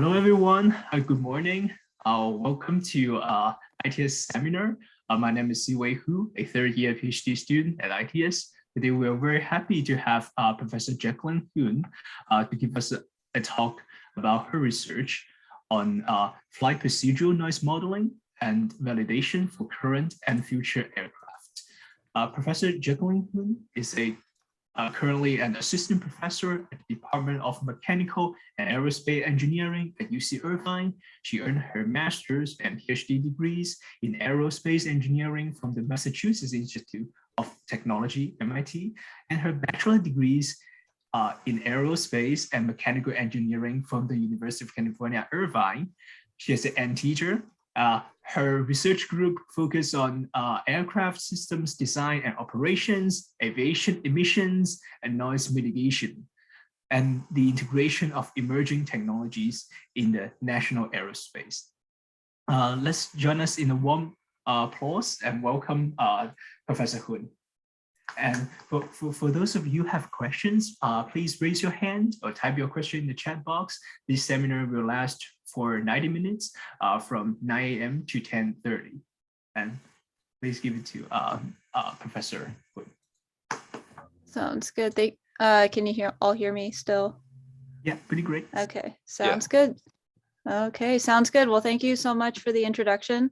Hello, everyone. Good morning. Welcome to ITS seminar. My name is Siwei Hu, a third-year PhD student at ITS. Today, we are very happy to have Professor Jacqueline Huynh to give us a talk about her research on flight procedural noise modeling and validation for current and future aircraft. Professor Jacqueline Huynh is currently an assistant professor at the Department of Mechanical and Aerospace Engineering at UC Irvine. She earned her master's and PhD degrees in aerospace engineering from the Massachusetts Institute of Technology, MIT, and her bachelor degrees in aerospace and mechanical engineering from the University of California, Irvine. She is an teacher. Her research group focuses on aircraft systems design and operations, aviation emissions, and noise mitigation, and the integration of emerging technologies in the national aerospace. Let's join us in a warm applause and welcome Professor Huynh. And for those of you who have questions, please raise your hand or type your question in the chat box. This seminar will last for 90 minutes from 9 a.m. to 10:30. And please give it to Professor Huynh. Sounds good. Can you all hear me still? Yeah, pretty great. Okay, sounds good. Okay, sounds good. Well, thank you so much for the introduction.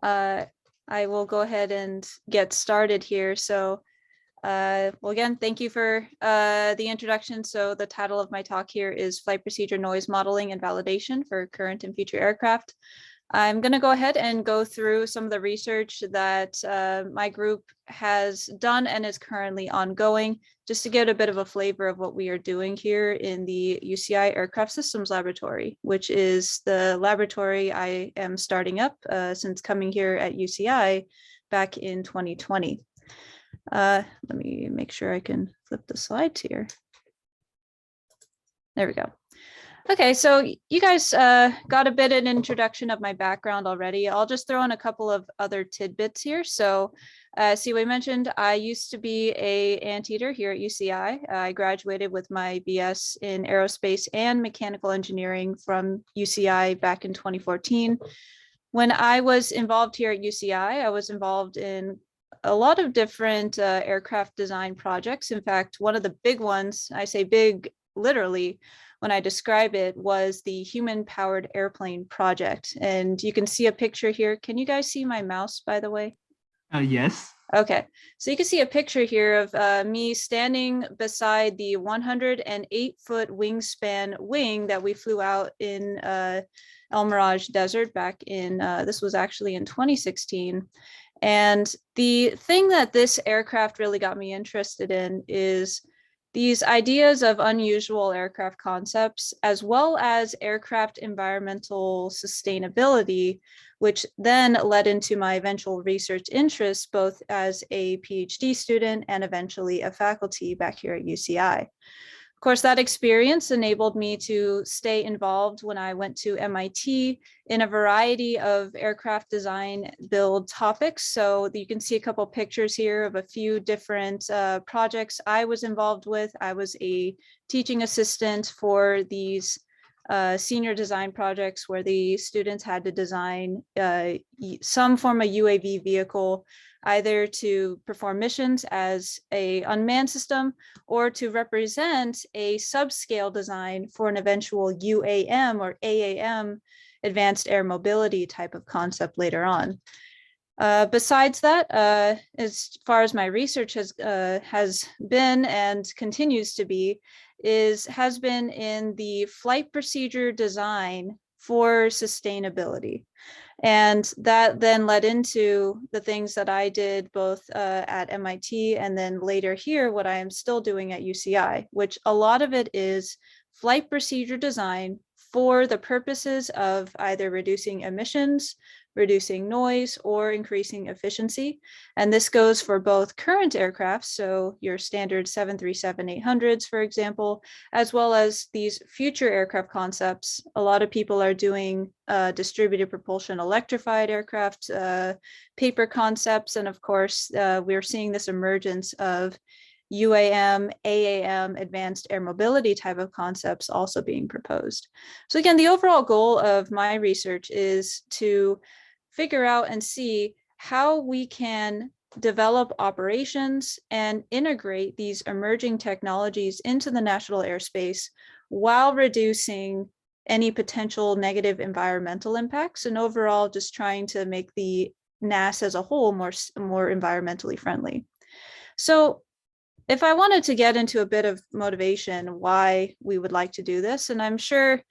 I will go ahead and get started here. So well, again, thank you for the introduction. So the title of my talk here is Flight Procedure Noise Modeling and Validation for Current and Future Aircraft. I'm going to go ahead and go through some of the research that my group has done and is currently ongoing, just to get a bit of a flavor of what we are doing here in the UCI Aircraft Systems Laboratory, which is the laboratory I am starting up since coming here at UCI back in 2020. Let me make sure I can flip the slides here. There we go. Okay, so you guys got a bit of an introduction of my background already. I'll just throw in a couple of other tidbits here. So Siwei mentioned I used to be an anteater here at UCI. I graduated with my BS in aerospace and mechanical engineering from UCI back in 2014. When I was involved here at UCI, I was involved in a lot of different aircraft design projects. In fact, one of the big ones, I say big literally when I describe it, was the human-powered airplane project. And you can see a picture here. Can you guys see my mouse, by the way? Yes. Okay, so you can see a picture here of me standing beside the 108-foot wingspan wing that we flew out in El Mirage Desert back in, this was actually in 2016. And the thing that this aircraft really got me interested in is these ideas of unusual aircraft concepts, as well as aircraft environmental sustainability, which then led into my eventual research interests, both as a PhD student and eventually a faculty back here at UCI. Of course, that experience enabled me to stay involved when I went to MIT in a variety of aircraft design build topics. So you can see a couple of pictures here of a few different projects I was involved with. I was a teaching assistant for these senior design projects where the students had to design some form of UAV vehicle, either to perform missions as an unmanned system or to represent a subscale design for an eventual UAM or AAM, advanced air mobility type of concept later on. Besides that, as far as my research has been and continues to be, has been in the flight procedure design for sustainability. And that then led into the things that I did both at MIT and then later here, what I am still doing at UCI, which a lot of it is flight procedure design for the purposes of either reducing emissions, reducing noise, or increasing efficiency. And this goes for both current aircraft, so your standard 737-800s, for example, as well as these future aircraft concepts. A lot of people are doing distributed propulsion electrified aircraft, paper concepts, and of course, we're seeing this emergence of UAM, AAM, advanced air mobility type of concepts also being proposed. So again, the overall goal of my research is to figure out and see how we can develop operations and integrate these emerging technologies into the national airspace while reducing any potential negative environmental impacts, and overall just trying to make the NAS as a whole more environmentally friendly. So if I wanted to get into a bit of motivation why we would like to do this, and I'm sure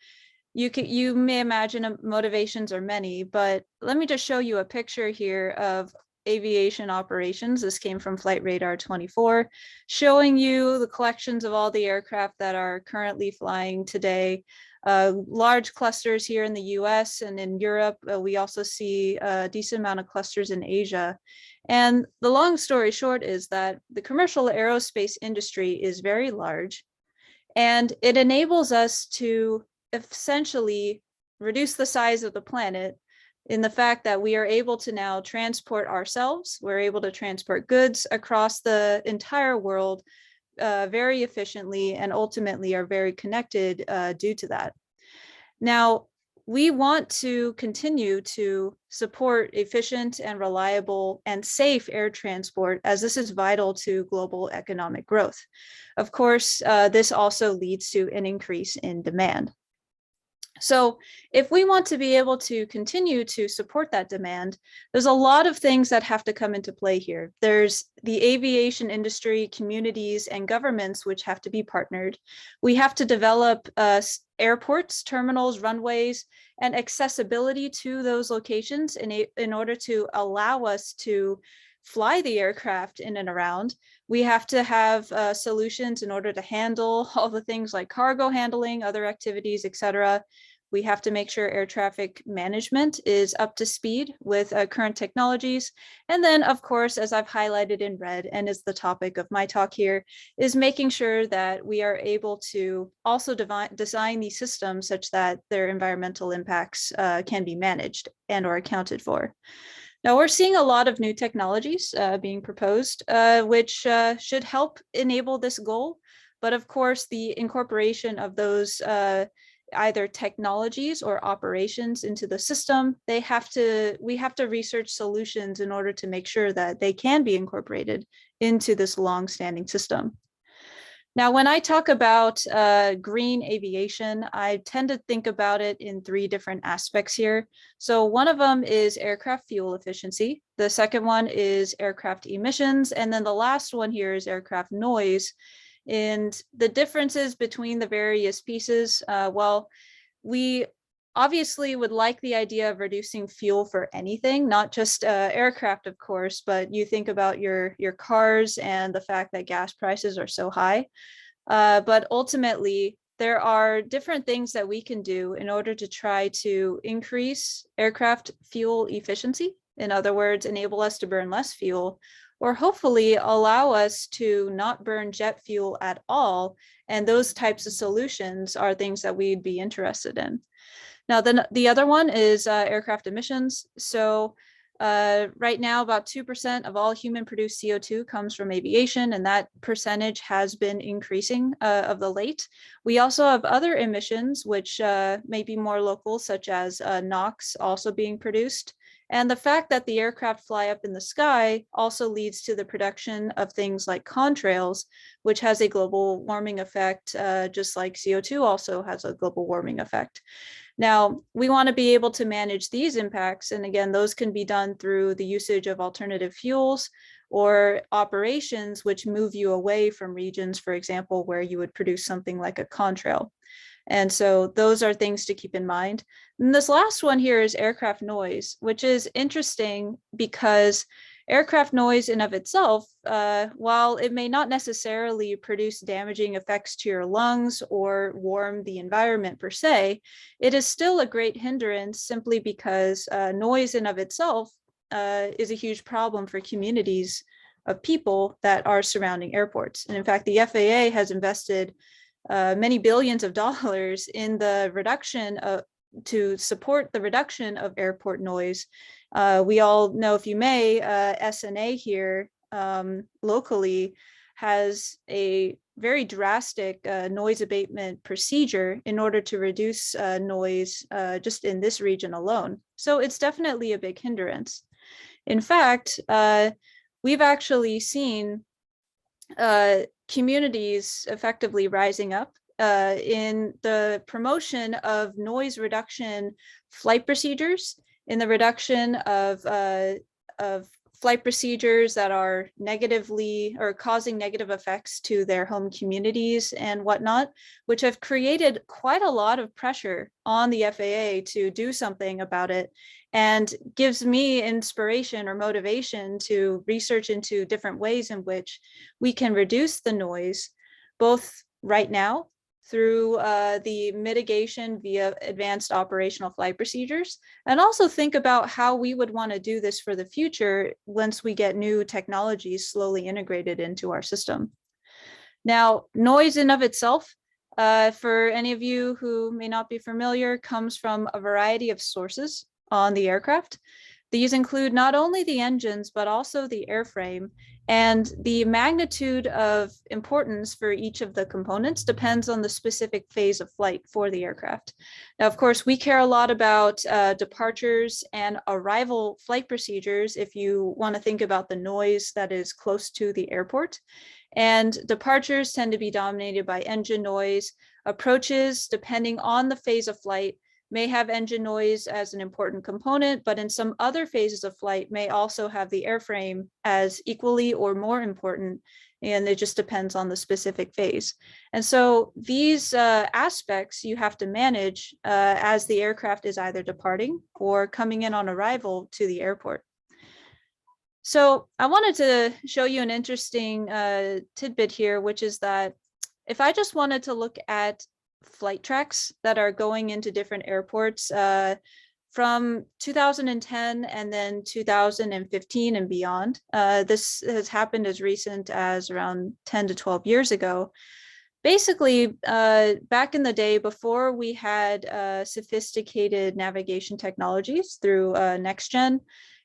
you may imagine motivations are many, but let me just show you a picture here of aviation operations. This came from Flight Radar 24, showing you the collections of all the aircraft that are currently flying today. Large clusters here in the US and in Europe. We also see a decent amount of clusters in Asia. And the long story short is that the commercial aerospace industry is very large, and it enables us to essentially reduce the size of the planet in the fact that we are able to now transport ourselves. We're able to transport goods across the entire world very efficiently, and ultimately are very connected due to that. Now, we want to continue to support efficient and reliable and safe air transport, as this is vital to global economic growth. Of course, this also leads to an increase in demand. So if we want to be able to continue to support that demand, there's a lot of things that have to come into play here. There's the aviation industry, communities, and governments, which have to be partnered. We have to develop airports, terminals, runways, and accessibility to those locations in order to allow us to fly the aircraft in and around. We have to have solutions in order to handle all the things like cargo handling, other activities, etc. We have to make sure air traffic management is up to speed with current technologies. And then, of course, as I've highlighted in red, and is the topic of my talk here, is making sure that we are able to also design these systems such that their environmental impacts can be managed and or accounted for. Now, we're seeing a lot of new technologies being proposed, which should help enable this goal. But of course, the incorporation of those either technologies or operations into the system, we have to research solutions in order to make sure that they can be incorporated into this long-standing system. Now, when I talk about green aviation, I tend to think about it in three different aspects here. So one of them is aircraft fuel efficiency. The second one is aircraft emissions. And then the last one here is aircraft noise. And the differences between the various pieces, well, we obviously would like the idea of reducing fuel for anything, not just aircraft, of course, but you think about your cars and the fact that gas prices are so high. But ultimately, there are different things that we can do in order to try to increase aircraft fuel efficiency. In other words, enable us to burn less fuel, or hopefully allow us to not burn jet fuel at all. And those types of solutions are things that we'd be interested in. Now, then the other one is aircraft emissions. So right now, about 2% of all human-produced CO2 comes from aviation, and that percentage has been increasing of the late. We also have other emissions, which may be more local, such as NOx also being produced. And the fact that the aircraft fly up in the sky also leads to the production of things like contrails, which has a global warming effect, just like CO2 also has a global warming effect. Now, we want to be able to manage these impacts. And again, those can be done through the usage of alternative fuels or operations which move you away from regions, for example, where you would produce something like a contrail. And so those are things to keep in mind. And this last one here is aircraft noise, which is interesting because aircraft noise in of itself, while it may not necessarily produce damaging effects to your lungs or warm the environment per se, it is still a great hindrance simply because noise in of itself is a huge problem for communities of people that are surrounding airports. And in fact, the FAA has invested many billions of dollars in the reduction to support the reduction of airport noise. We all know, if you may, SNA here locally has a very drastic noise abatement procedure in order to reduce noise just in this region alone. So it's definitely a big hindrance. In fact, we've actually seen communities effectively rising up in the promotion of noise reduction flight procedures, in the reduction of flight procedures that are negatively or causing negative effects to their home communities and whatnot, which have created quite a lot of pressure on the FAA to do something about it, and gives me inspiration or motivation to research into different ways in which we can reduce the noise, both right now through the mitigation via advanced operational flight procedures, and also think about how we would want to do this for the future once we get new technologies slowly integrated into our system. Now, noise in of itself, for any of you who may not be familiar, comes from a variety of sources on the aircraft. These include not only the engines, but also the airframe, and the magnitude of importance for each of the components depends on the specific phase of flight for the aircraft. Now, of course, we care a lot about departures and arrival flight procedures if you want to think about the noise that is close to the airport. And departures tend to be dominated by engine noise. Approaches, depending on the phase of flight, may have engine noise as an important component, but in some other phases of flight may also have the airframe as equally or more important, and it just depends on the specific phase. And so these aspects you have to manage as the aircraft is either departing or coming in on arrival to the airport. So I wanted to show you an interesting tidbit here, which is that if I just wanted to look at flight tracks that are going into different airports from 2010 and then 2015 and beyond. This has happened as recent as around 10 to 12 years ago. Basically, back in the day before we had sophisticated navigation technologies through next-gen,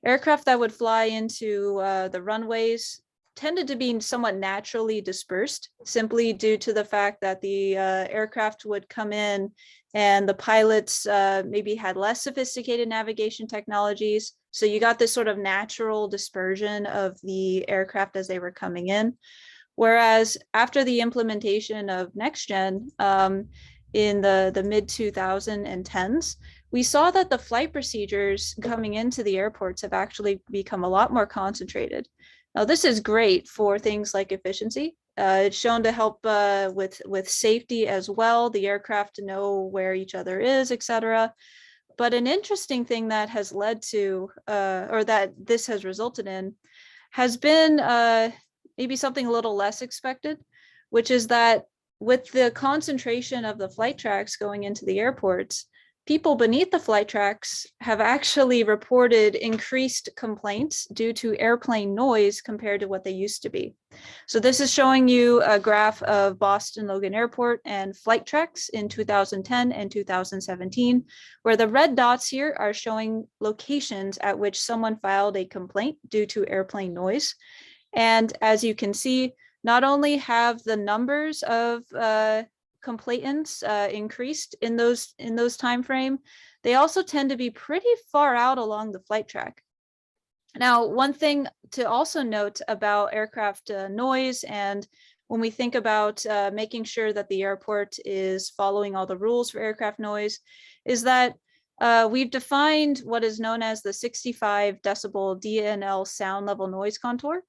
aircraft that would fly into the runways tended to be somewhat naturally dispersed, simply due to the fact that the aircraft would come in and the pilots maybe had less sophisticated navigation technologies. So you got this sort of natural dispersion of the aircraft as they were coming in. Whereas after the implementation of next-gen in the mid-2010s, we saw that the flight procedures coming into the airports have actually become a lot more concentrated. Now, this is great for things like efficiency. It's shown to help with safety as well, the aircraft to know where each other is, etc. But an interesting thing that has led to, or that this has resulted in, has been maybe something a little less expected, which is that with the concentration of the flight tracks going into the airports, people beneath the flight tracks have actually reported increased complaints due to airplane noise compared to what they used to be. So this is showing you a graph of Boston Logan Airport and flight tracks in 2010 and 2017, where the red dots here are showing locations at which someone filed a complaint due to airplane noise. And as you can see, not only have the numbers of complainants increased in those time frame, they also tend to be pretty far out along the flight track. Now, one thing to also note about aircraft noise, and when we think about making sure that the airport is following all the rules for aircraft noise, is that we've defined what is known as the 65 decibel DNL sound level noise contour,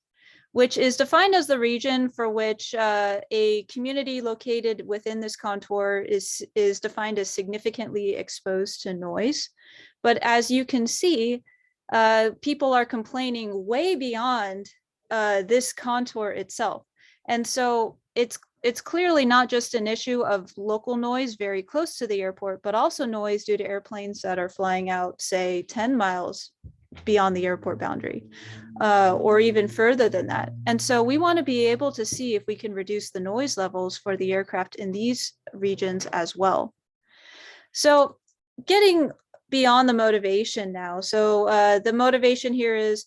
which is defined as the region for which a community located within this contour is defined as significantly exposed to noise. But as you can see, people are complaining way beyond this contour itself. And so it's clearly not just an issue of local noise very close to the airport, but also noise due to airplanes that are flying out, say, 10 miles beyond the airport boundary, or even further than that. And so we want to be able to see if we can reduce the noise levels for the aircraft in these regions as well. So getting beyond the motivation now. So the motivation here is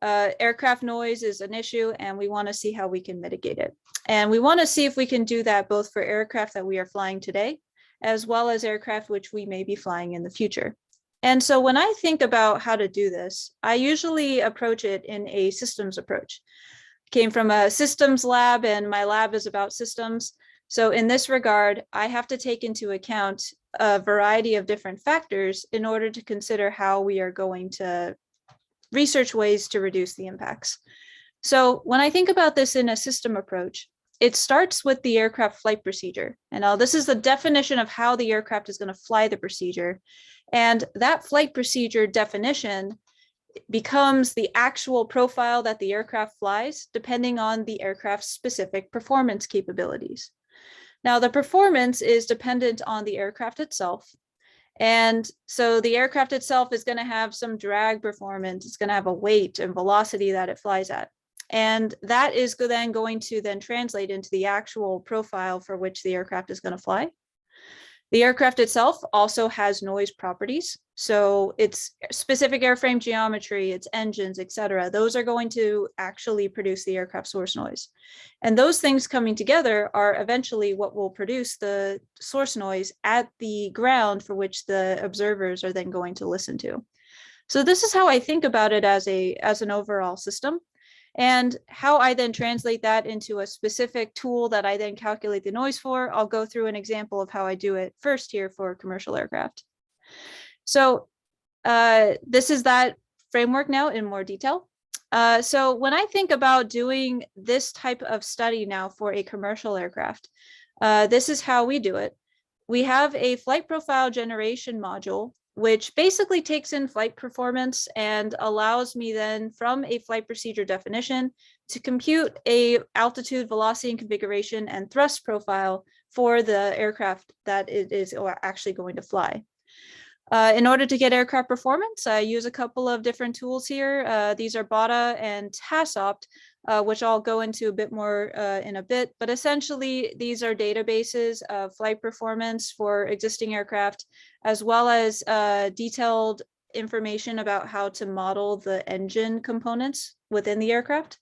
Aircraft noise is an issue, and we want to see how we can mitigate it. And we want to see if we can do that both for aircraft that we are flying today, as well as aircraft which we may be flying in the future. And so when I think about how to do this, I usually approach it in a systems approach. I came from a systems lab, and my lab is about systems. So in this regard, I have to take into account a variety of different factors in order to consider how we are going to research ways to reduce the impacts. So when I think about this in a system approach, it starts with the aircraft flight procedure. And now this is the definition of how the aircraft is going to fly the procedure. And that flight procedure definition becomes the actual profile that the aircraft flies, depending on the aircraft's specific performance capabilities. Now, the performance is dependent on the aircraft itself. And so the aircraft itself is going to have some drag performance. It's going to have a weight and velocity that it flies at. And that is then going to then translate into the actual profile for which the aircraft is going to fly. The aircraft itself also has noise properties. So its specific airframe geometry, its engines, et cetera, those are going to actually produce the aircraft source noise. And those things coming together are eventually what will produce the source noise at the ground for which the observers are then going to listen to. So this is how I think about it as an overall system. And how I then translate that into a specific tool that I then calculate the noise for, I'll go through an example of how I do it first here for commercial aircraft. So this is that framework now in more detail. So when I think about doing this type of study now for a commercial aircraft, this is how we do it. We have a flight profile generation module, which basically takes in flight performance and allows me then from a flight procedure definition to compute a altitude, velocity, and configuration and thrust profile for the aircraft that it is actually going to fly. In order to get aircraft performance, I use a couple of different tools here. These are BOTA and TASOPT, which I'll go into a bit more in a bit. But essentially, these are databases of flight performance for existing aircraft, as well as detailed information about how to model the engine components within the aircraft.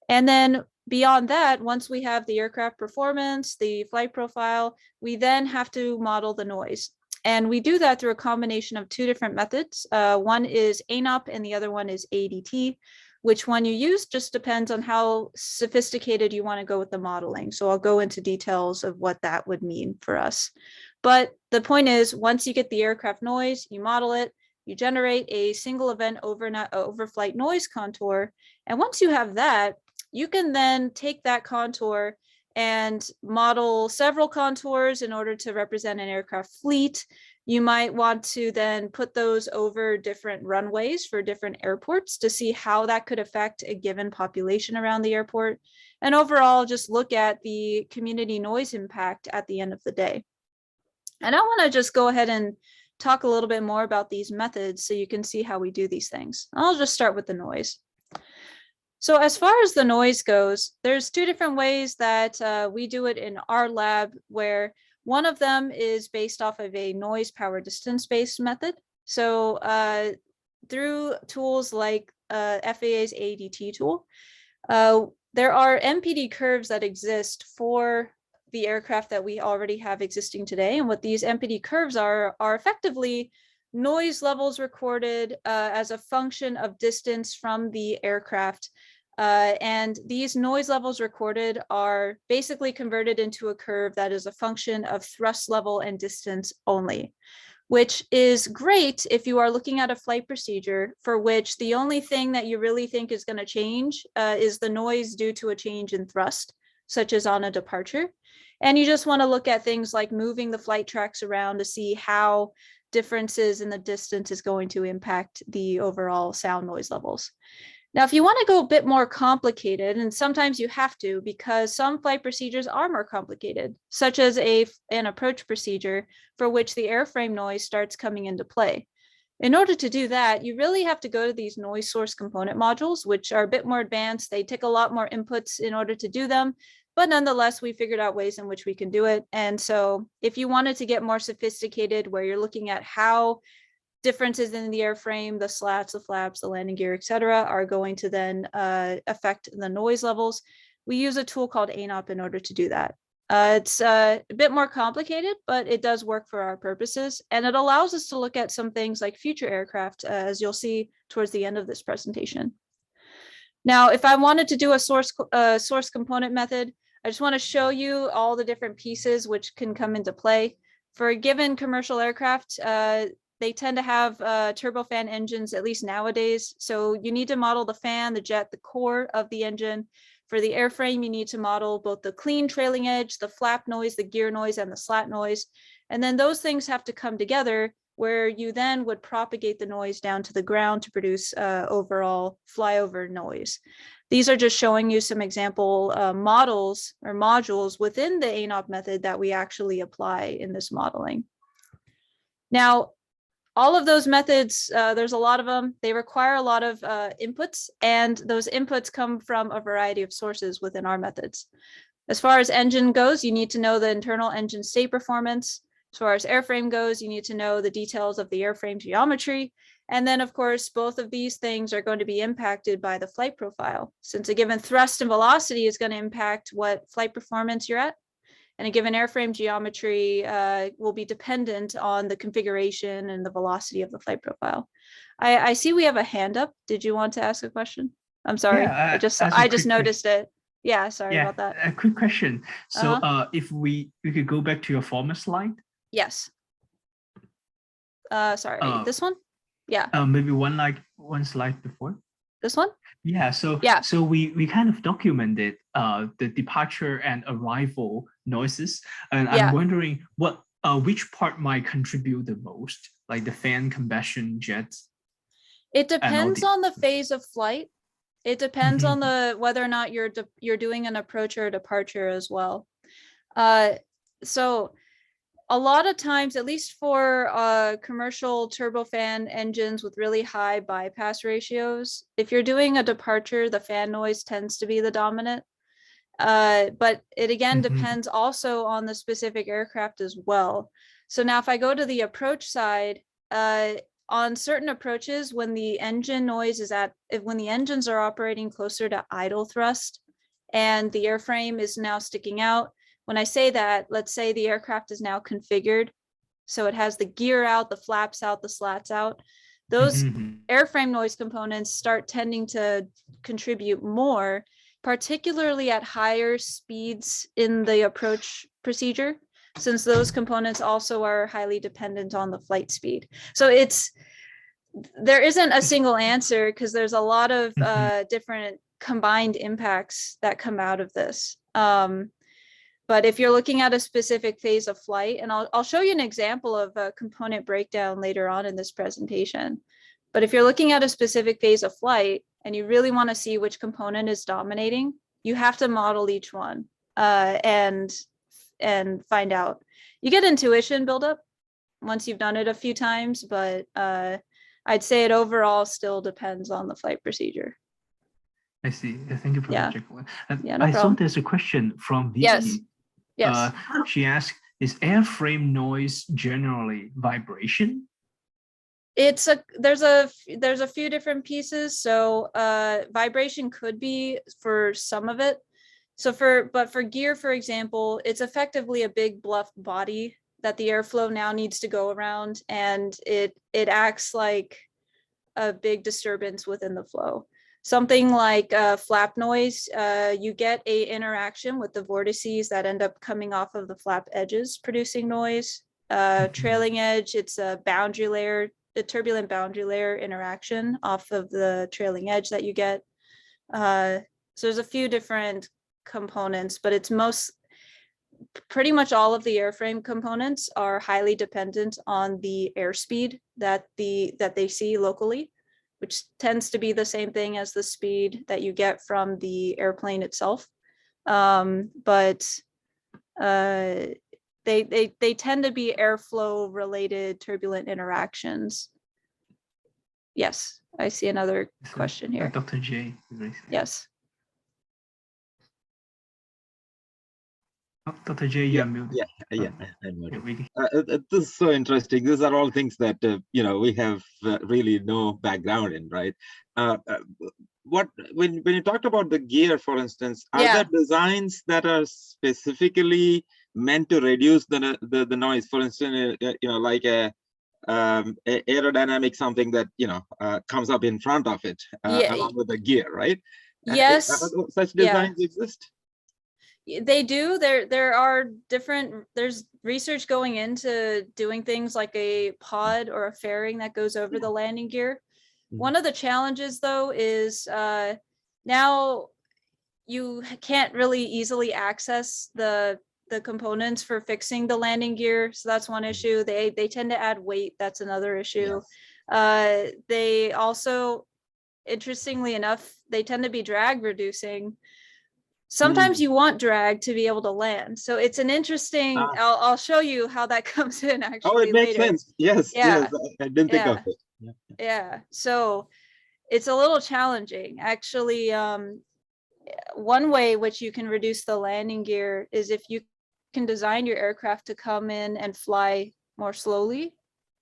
And then beyond that, once we have the aircraft performance, the flight profile, we then have to model the noise. And we do that through a combination of two different methods. One is ANOP and the other one is ADT. Which one you use just depends on how sophisticated you want to go with the modeling. So I'll go into details of what that would mean for us. But the point is, once you get the aircraft noise, you model it, you generate a single event overflight noise contour. And once you have that, you can then take that contour and model several contours in order to represent an aircraft fleet. You might want to then put those over different runways for different airports to see how that could affect a given population around the airport. And overall, just look at the community noise impact at the end of the day. And I want to just go ahead and talk a little bit more about these methods so you can see how we do these things. I'll just start with the noise. So as far as the noise goes, there's two different ways that we do it in our lab, where one of them is based off of a noise power distance based method. So through tools like FAA's ADT tool, there are MPD curves that exist for the aircraft that we already have existing today. And what these MPD curves are effectively noise levels recorded as a function of distance from the aircraft. And these noise levels recorded are basically converted into a curve that is a function of thrust level and distance only, which is great if you are looking at a flight procedure for which the only thing that you really think is going to change is the noise due to a change in thrust, such as on a departure. And you just want to look at things like moving the flight tracks around to see how differences in the distance is going to impact the overall sound noise levels. Now, if you want to go a bit more complicated, and sometimes you have to because some flight procedures are more complicated, such as an approach procedure for which the airframe noise starts coming into play. In order to do that, you really have to go to these noise source component modules, which are a bit more advanced. They take a lot more inputs in order to do them, but nonetheless, we figured out ways in which we can do it. And so if you wanted to get more sophisticated, where you're looking at how differences in the airframe, the slats, the flaps, the landing gear, etc., are going to then affect the noise levels. We use a tool called ANOP in order to do that. It's a bit more complicated, but it does work for our purposes. And it allows us to look at some things like future aircraft, as you'll see towards the end of this presentation. Now, if I wanted to do a source component method, I just want to show you all the different pieces which can come into play. For a given commercial aircraft, they tend to have turbofan engines, at least nowadays. So you need to model the fan, the jet, the core of the engine. For the airframe, you need to model both the clean trailing edge, the flap noise, the gear noise, and the slat noise. And then those things have to come together, where you then would propagate the noise down to the ground to produce overall flyover noise. These are just showing you some example models or modules within the ANOP method that we actually apply in this modeling. Now, all of those methods, there's a lot of them. They require a lot of inputs, and those inputs come from a variety of sources within our methods. As far as engine goes, you need to know the internal engine state performance. As far as airframe goes, you need to know the details of the airframe geometry. And then, of course, both of these things are going to be impacted by the flight profile, since a given thrust and velocity is going to impact what flight performance you're at. And a given airframe geometry will be dependent on the configuration and the velocity of the flight profile. I see we have a hand up. Did you want to ask a question? I'm sorry. Yeah, I just noticed it. Yeah, sorry about that. A quick question. So if we could go back to your former slide. Yes. Sorry, this one? Yeah. Maybe one slide before. This one? Yeah, so we kind of documented the departure and arrival noises, and I'm wondering which part might contribute the most, like the fan, combustion, jets. It depends on the phase of flight. It depends on whether or not you're doing an approach or a departure as well. So a lot of times, at least for commercial turbofan engines with really high bypass ratios, if you're doing a departure, the fan noise tends to be the dominant. But it again depends also on the specific aircraft as well. So now if I go to the approach side, on certain approaches, when the engine noise is when the engines are operating closer to idle thrust and the airframe is now sticking out, when I say that, let's say the aircraft is now configured, so it has the gear out, the flaps out, the slats out, those airframe noise components start tending to contribute more, particularly at higher speeds in the approach procedure, since those components also are highly dependent on the flight speed. So there isn't a single answer, because there's a lot of different combined impacts that come out of this. But if you're looking at a specific phase of flight, and I'll show you an example of a component breakdown later on in this presentation. But if you're looking at a specific phase of flight and you really want to see which component is dominating, you have to model each one and find out. You get intuition buildup once you've done it a few times, but I'd say it overall still depends on the flight procedure. I see. Thank you for that, Jacqueline. No I saw problem. there's a question from Vicky. Yes. Yes. She asked, is airframe noise generally vibration? There's a few different pieces. So vibration could be for some of it. So but for gear, for example, it's effectively a big bluff body that the airflow now needs to go around, and it acts like a big disturbance within the flow. Something like flap noise, you get a interaction with the vortices that end up coming off of the flap edges, producing noise. Trailing edge, it's a boundary layer, a turbulent boundary layer interaction off of the trailing edge that you get. So there's a few different components, but it's pretty much all of the airframe components are highly dependent on the airspeed that they see locally, which tends to be the same thing as the speed that you get from the airplane itself. But they tend to be airflow related turbulent interactions. Yes, I see another question here. Dr. J. Yes. Oh, Dr. J, you're muted. Yeah. I'm Yeah, ready. This is so interesting. These are all things that we have really no background in, right? What when you talked about the gear, for instance, are there designs that are specifically meant to reduce the noise? For instance, like a aerodynamic something that comes up in front of it along with the gear, right? Yes. Such designs exist? They do. There are different, there's research going into doing things like a pod or a fairing that goes over the landing gear. One of the challenges though is now you can't really easily access the components for fixing the landing gear. So that's one issue. They tend to add weight. That's another issue. Yes. They also, interestingly enough, they tend to be drag reducing. Sometimes you want drag to be able to land. So it's an interesting, I'll show you how that comes in actually. Oh, it makes later. sense. Yes, yeah. yes. I didn't think of it. Yeah. So it's a little challenging. Actually, one way which you can reduce the landing gear is if you can design your aircraft to come in and fly more slowly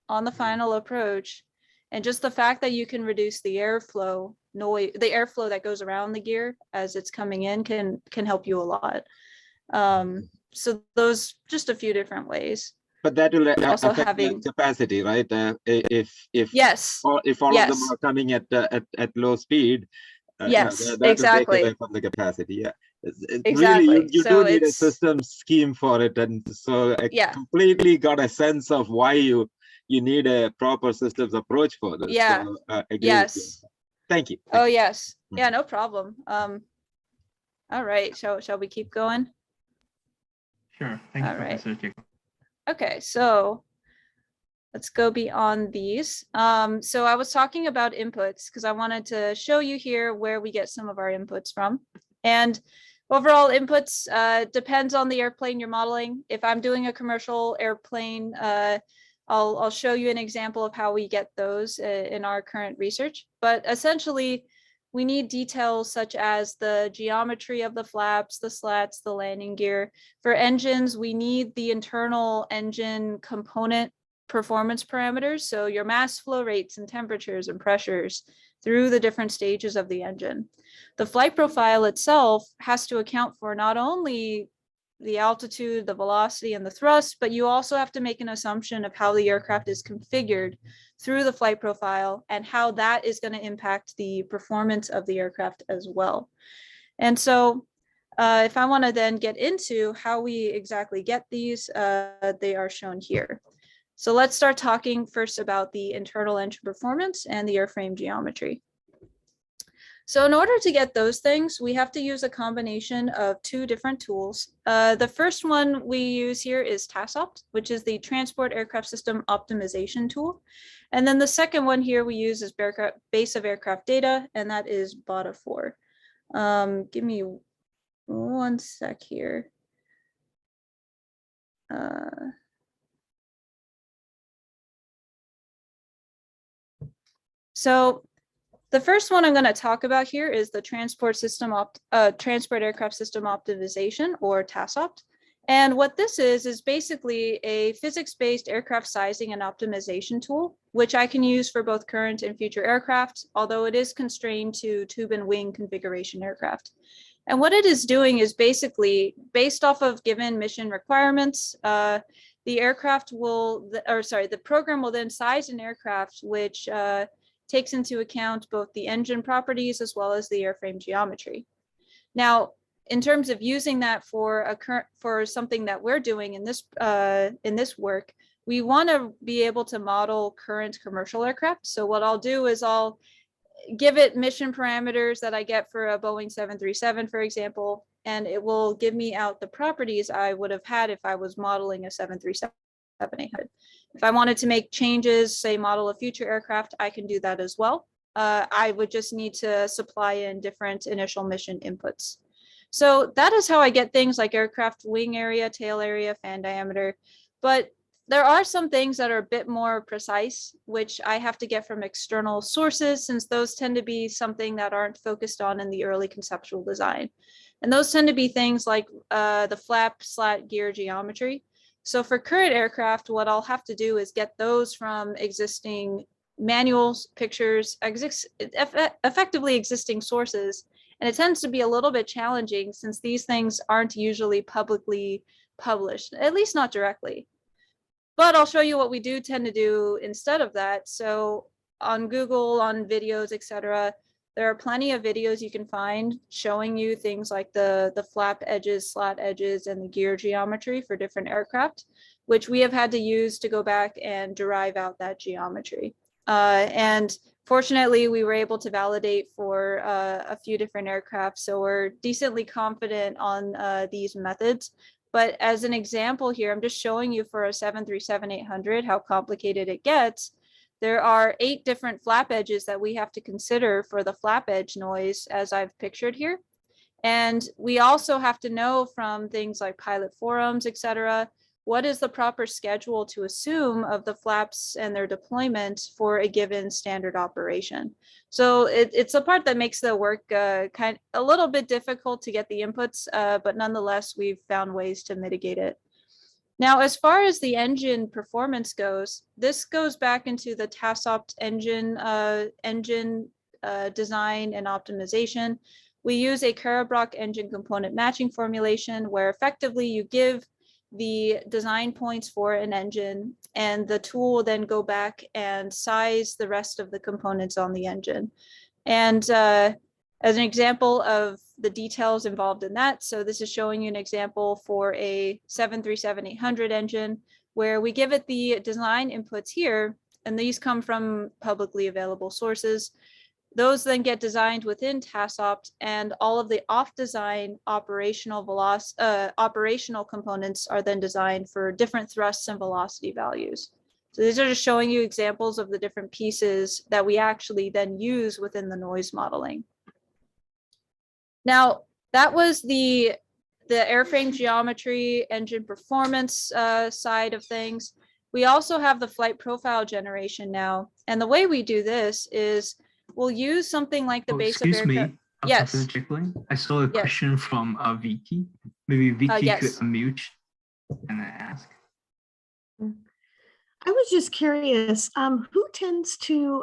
on the final approach. And just the fact that you can reduce the airflow noise, the airflow that goes around the gear as it's coming in can help you a lot. So those, just a few different ways. But that will also affect having the capacity, right? If yes, if all of them are coming at low speed, yes, that will take away from the capacity. Yeah, exactly. Really, you so do need a system scheme for it, and so I completely got a sense of why you need a proper systems approach for this. Yeah. So, yes. Thank you. Oh yes. Yeah, no problem. All right. Shall we keep going? Sure. Thank you, Professor Jacqueline. Okay, so let's go beyond these. So I was talking about inputs because I wanted to show you here where we get some of our inputs from. And overall inputs depends on the airplane you're modeling. If I'm doing a commercial airplane, I'll show you an example of how we get those in our current research. But essentially, we need details such as the geometry of the flaps, the slats, the landing gear. For engines, we need the internal engine component performance parameters. So your mass flow rates and temperatures and pressures through the different stages of the engine. The flight profile itself has to account for not only the altitude, the velocity, and the thrust, but you also have to make an assumption of how the aircraft is configured through the flight profile and how that is going to impact the performance of the aircraft as well. And so if I want to then get into how we exactly get these, they are shown here. So let's start talking first about the internal engine performance and the airframe geometry. So in order to get those things, we have to use a combination of two different tools. The first one we use here is TASOPT, which is the Transport Aircraft System Optimization tool. And then the second one here we use is Base of Aircraft Data, and that is BOTA4. Give me one sec here. So the first one I'm going to talk about here is the Transport Aircraft System Optimization, or TASOPT. And what this is basically a physics-based aircraft sizing and optimization tool, which I can use for both current and future aircraft, although it is constrained to tube and wing configuration aircraft. And what it is doing is basically, based off of given mission requirements, the program will then size an aircraft which takes into account both the engine properties as well as the airframe geometry. Now, in terms of using that for something that we're doing in this work, we want to be able to model current commercial aircraft. So what I'll do is I'll give it mission parameters that I get for a Boeing 737, for example, and it will give me out the properties I would have had if I was modeling a 737-800. If I wanted to make changes, say model a future aircraft, I can do that as well. I would just need to supply in different initial mission inputs. So that is how I get things like aircraft wing area, tail area, fan diameter. But there are some things that are a bit more precise, which I have to get from external sources, since those tend to be something that aren't focused on in the early conceptual design. And those tend to be things like the flap slat gear geometry. So for current aircraft, what I'll have to do is get those from existing manuals, pictures, effectively existing sources. And it tends to be a little bit challenging since these things aren't usually publicly published, at least not directly. But I'll show you what we do tend to do instead of that. So on Google, on videos, etc., there are plenty of videos you can find showing you things like the flap edges, slat edges, and the gear geometry for different aircraft, which we have had to use to go back and derive out that geometry. And fortunately, we were able to validate for a few different aircraft, so we're decently confident on these methods. But as an example here, I'm just showing you for a 737-800 how complicated it gets. There are 8 different flap edges that we have to consider for the flap edge noise, as I've pictured here. And we also have to know from things like pilot forums, etc., what is the proper schedule to assume of the flaps and their deployment for a given standard operation. So it's a part that makes the work kind of a little bit difficult to get the inputs, but nonetheless, we've found ways to mitigate it. Now, as far as the engine performance goes, this goes back into the TASOPT engine design and optimization. We use a Karabrock engine component matching formulation where effectively you give the design points for an engine and the tool will then go back and size the rest of the components on the engine. And as an example of the details involved in that, so this is showing you an example for a 737-800 engine where we give it the design inputs here, and these come from publicly available sources. Those then get designed within TASOPT, and all of the off-design operational components are then designed for different thrusts and velocity values. So these are just showing you examples of the different pieces that we actually then use within the noise modeling. Now, that was the airframe geometry, engine performance side of things. We also have the flight profile generation now. And the way we do this is we'll use something like the base of aircraft. Excuse me, yes. Professor Jacqueline. I saw a question from Vicky. Maybe Vicky yes. could unmute and ask. I was just curious, who tends to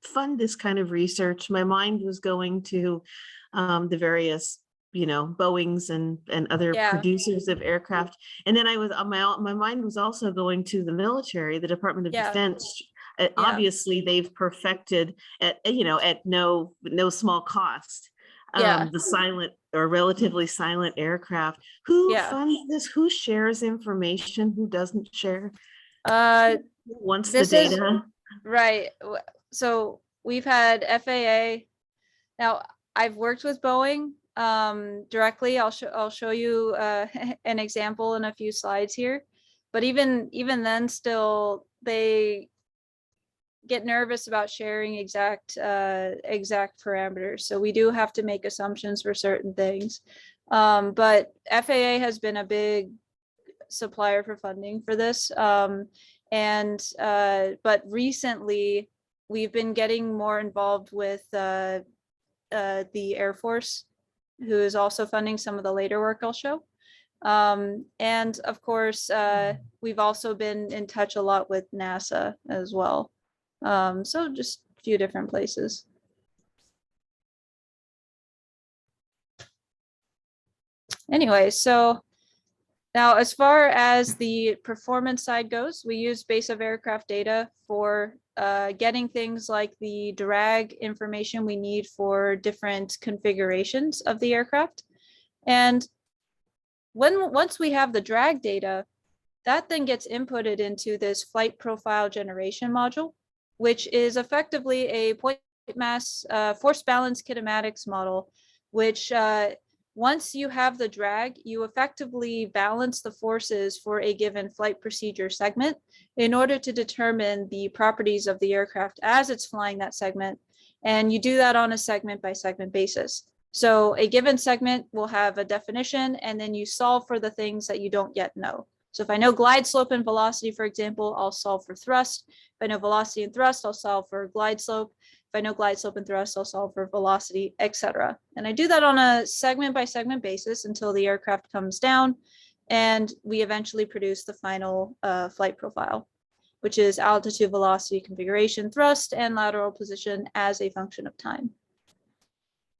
fund this kind of research? My mind was going to the various, Boeings and other producers of aircraft. And then I was my mind was also going to the military, the Department of Defense. Obviously, they've perfected at no small cost the silent or relatively silent aircraft. Who funds this? Who shares information? Who doesn't share? Once the data. Right. So we've had FAA. Now I've worked with Boeing directly. I'll show you an example in a few slides here. But even then, still they get nervous about sharing exact parameters. So we do have to make assumptions for certain things. But FAA has been a big supplier for funding for this. But recently we've been getting more involved with the Air Force, who is also funding some of the later work I'll show. And of course, we've also been in touch a lot with NASA as well. So just a few different places. Anyway, so now as far as the performance side goes, we use base of aircraft data for getting things like the drag information we need for different configurations of the aircraft. And once we have the drag data, that then gets inputted into this flight profile generation module, which is effectively a point mass force balance kinematics model, which once you have the drag, you effectively balance the forces for a given flight procedure segment in order to determine the properties of the aircraft as it's flying that segment. And you do that on a segment by segment basis. So a given segment will have a definition, and then you solve for the things that you don't yet know. So if I know glide slope and velocity, for example, I'll solve for thrust. If I know velocity and thrust, I'll solve for glide slope. If I know glide slope and thrust, I'll solve for velocity, etc. And I do that on a segment by segment basis until the aircraft comes down and we eventually produce the final flight profile, which is altitude, velocity, configuration, thrust, and lateral position as a function of time.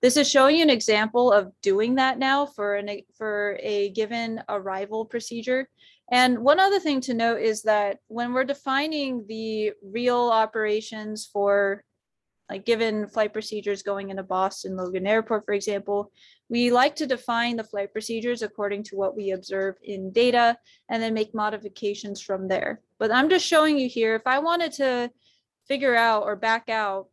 This is showing you an example of doing that now for a given arrival procedure. And one other thing to note is that when we're defining the real operations for like given flight procedures going into Boston Logan Airport, for example, we like to define the flight procedures according to what we observe in data and then make modifications from there. But I'm just showing you here, if I wanted to figure out or back out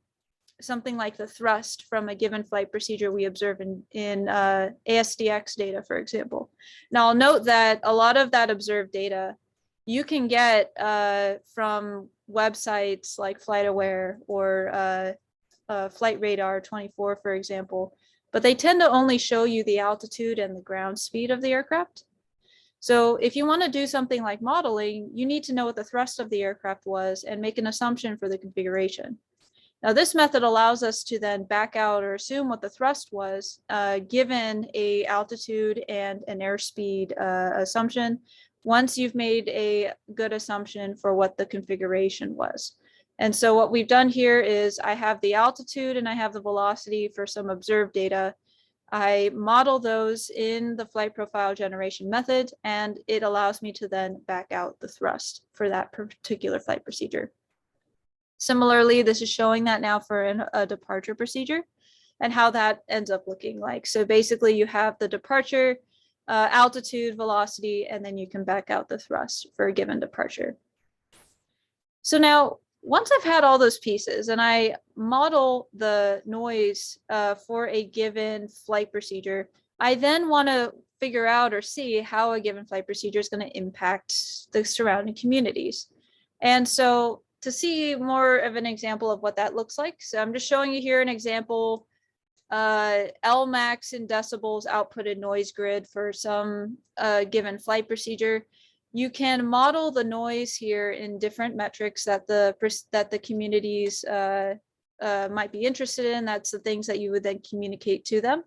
something like the thrust from a given flight procedure we observe in ASDX data, for example. Now I'll note that a lot of that observed data you can get from websites like FlightAware or Flight Radar 24, for example, but they tend to only show you the altitude and the ground speed of the aircraft. So if you want to do something like modeling, you need to know what the thrust of the aircraft was and make an assumption for the configuration. Now, this method allows us to then back out or assume what the thrust was given a altitude and an airspeed assumption once you've made a good assumption for what the configuration was. And so what we've done here is I have the altitude and I have the velocity for some observed data. I model those in the flight profile generation method, and it allows me to then back out the thrust for that particular flight procedure. Similarly, this is showing that now for a departure procedure and how that ends up looking like. So basically you have the departure, altitude, velocity, and then you can back out the thrust for a given departure. So now, once I've had all those pieces and I model the noise for a given flight procedure, I then want to figure out or see how a given flight procedure is going to impact the surrounding communities. And so to see more of an example of what that looks like, so I'm just showing you here an example, Lmax in decibels outputted noise grid for some given flight procedure. You can model the noise here in different metrics that the communities might be interested in. That's the things that you would then communicate to them.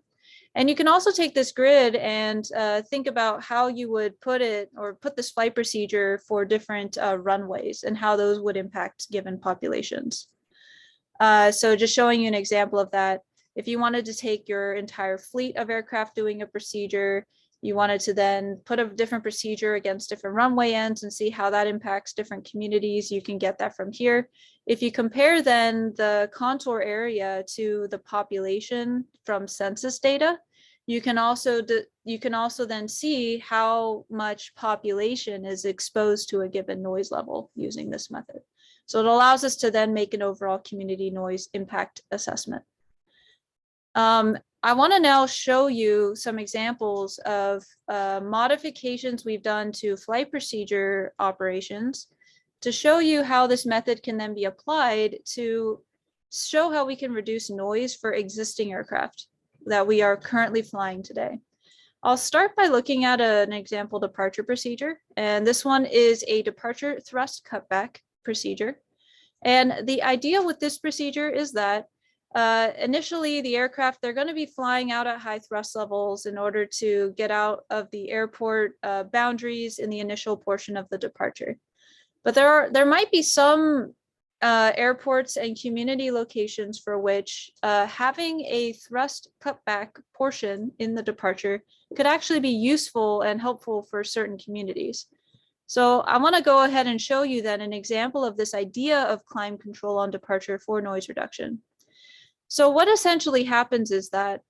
And you can also take this grid and think about how you would put it or put this flight procedure for different runways and how those would impact given populations. So just showing you an example of that. If you wanted to take your entire fleet of aircraft doing a procedure, you wanted to then put a different procedure against different runway ends and see how that impacts different communities, you can get that from here. If you compare then the contour area to the population from census data, you can also then see how much population is exposed to a given noise level using this method. So it allows us to then make an overall community noise impact assessment. I want to now show you some examples of modifications we've done to flight procedure operations to show you how this method can then be applied to show how we can reduce noise for existing aircraft that we are currently flying today. I'll start by looking at an example departure procedure, and this one is a departure thrust cutback procedure. And the idea with this procedure is that initially the aircraft, they're going to be flying out at high thrust levels in order to get out of the airport boundaries in the initial portion of the departure. But there might be some airports and community locations for which having a thrust cutback portion in the departure could actually be useful and helpful for certain communities. So I want to go ahead and show you then an example of this idea of climb control on departure for noise reduction. So what essentially happens is that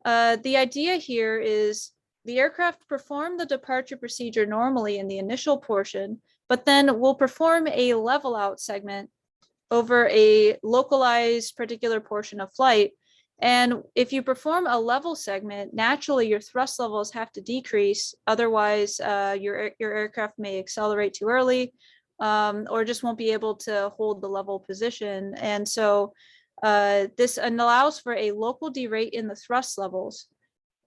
the idea here is the aircraft perform the departure procedure normally in the initial portion, but then will perform a level out segment over a localized particular portion of flight. And if you perform a level segment, naturally your thrust levels have to decrease. Otherwise, your aircraft may accelerate too early or just won't be able to hold the level position. And so this allows for a local derate in the thrust levels.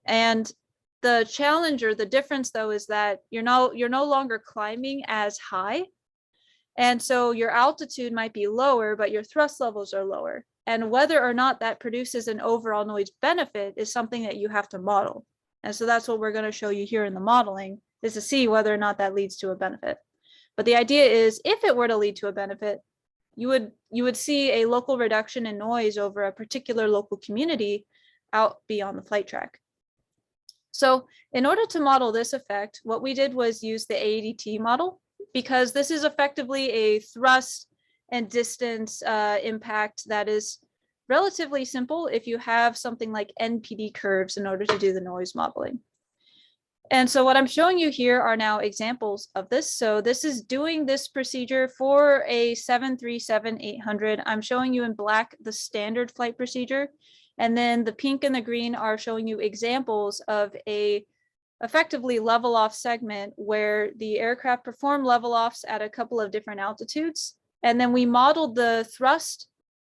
And the challenge or the difference though is that you're no longer climbing as high. And so your altitude might be lower, but your thrust levels are lower. And whether or not that produces an overall noise benefit is something that you have to model. And so that's what we're going to show you here in the modeling, is to see whether or not that leads to a benefit. But the idea is, if it were to lead to a benefit, you would see a local reduction in noise over a particular local community out beyond the flight track. So in order to model this effect, what we did was use the AADT model, because this is effectively a thrust and distance impact that is relatively simple if you have something like NPD curves in order to do the noise modeling. And so what I'm showing you here are now examples of this. So this is doing this procedure for a 737-800. I'm showing you in black the standard flight procedure. And then the pink and the green are showing you examples of a effectively level off segment where the aircraft perform level offs at a couple of different altitudes. And then we modeled the thrust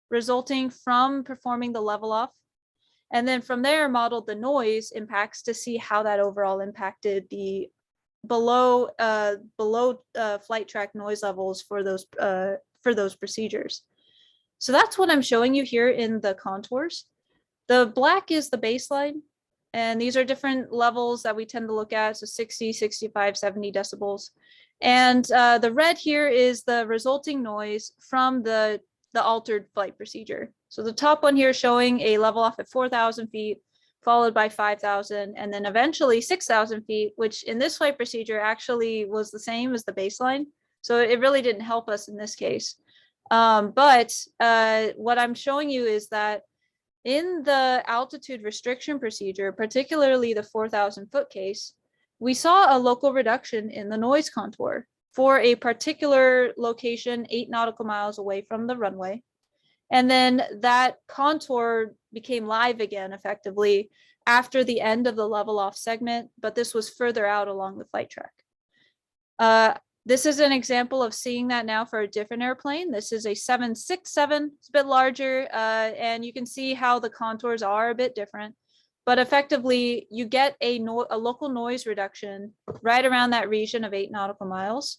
resulting from performing the level off. And then from there modeled the noise impacts to see how that overall impacted the below flight track noise levels for those procedures. So that's what I'm showing you here in the contours. The black is the baseline, and these are different levels that we tend to look at. So 60, 65, 70 decibels. And the red here is the resulting noise from the altered flight procedure. So the top one here is showing a level off at 4,000 feet, followed by 5,000, and then eventually 6,000 feet, which in this flight procedure actually was the same as the baseline. So it really didn't help us in this case. But what I'm showing you is that in the altitude restriction procedure, particularly the 4,000 foot case, we saw a local reduction in the noise contour for a particular location 8 nautical miles away from the runway. And then that contour became live again effectively after the end of the level off segment, but this was further out along the flight track. This is an example of seeing that now for a different airplane. This is a 767, it's a bit larger, and you can see how the contours are a bit different. But effectively, you get a local noise reduction right around that region of 8 nautical miles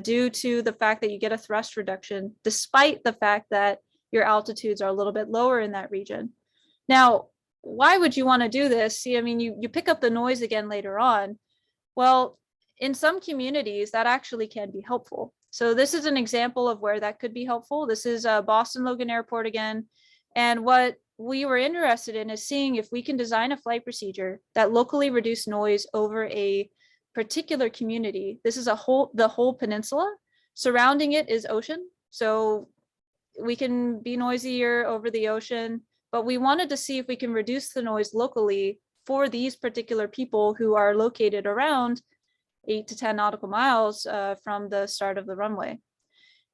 due to the fact that you get a thrust reduction, despite the fact that your altitudes are a little bit lower in that region. Now, why would you want to do this? See, I mean, you pick up the noise again later on. Well, in some communities, that actually can be helpful. So this is an example of where that could be helpful. This is Boston Logan Airport again. And what we were interested in is seeing if we can design a flight procedure that locally reduce noise over a particular community. This is the whole peninsula. Surrounding it is ocean. So we can be noisier over the ocean, but we wanted to see if we can reduce the noise locally for these particular people who are located around 8 to 10 nautical miles from the start of the runway.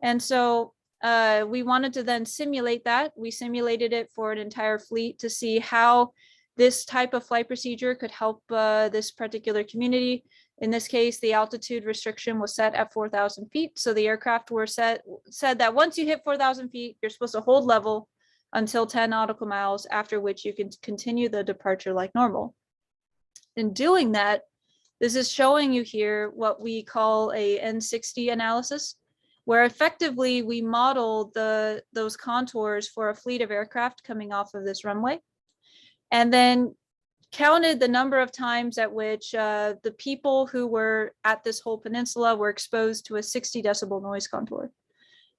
And so we wanted to then simulate that. We simulated it for an entire fleet to see how this type of flight procedure could help this particular community. In this case, the altitude restriction was set at 4,000 feet. So the aircraft were said that once you hit 4,000 feet, you're supposed to hold level until 10 nautical miles, after which you can continue the departure like normal. In doing that, this is showing you here what we call a N60 analysis, where effectively we modeled those contours for a fleet of aircraft coming off of this runway, and then counted the number of times at which the people who were at this whole peninsula were exposed to a 60 decibel noise contour.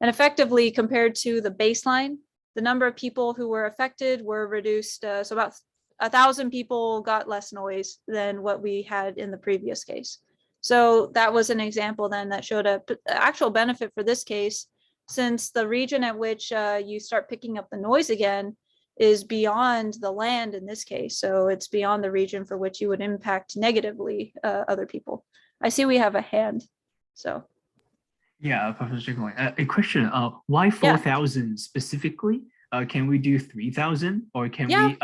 And effectively, compared to the baseline, the number of people who were affected were reduced. So about 1,000 people got less noise than what we had in the previous case. So that was an example then that showed an actual benefit for this case, since the region at which you start picking up the noise again is beyond the land in this case. So it's beyond the region for which you would impact negatively other people. I see we have a hand, so. Yeah, Professor Jacqueline, a question, why 4,000 specifically? Can we do 3,000, or can we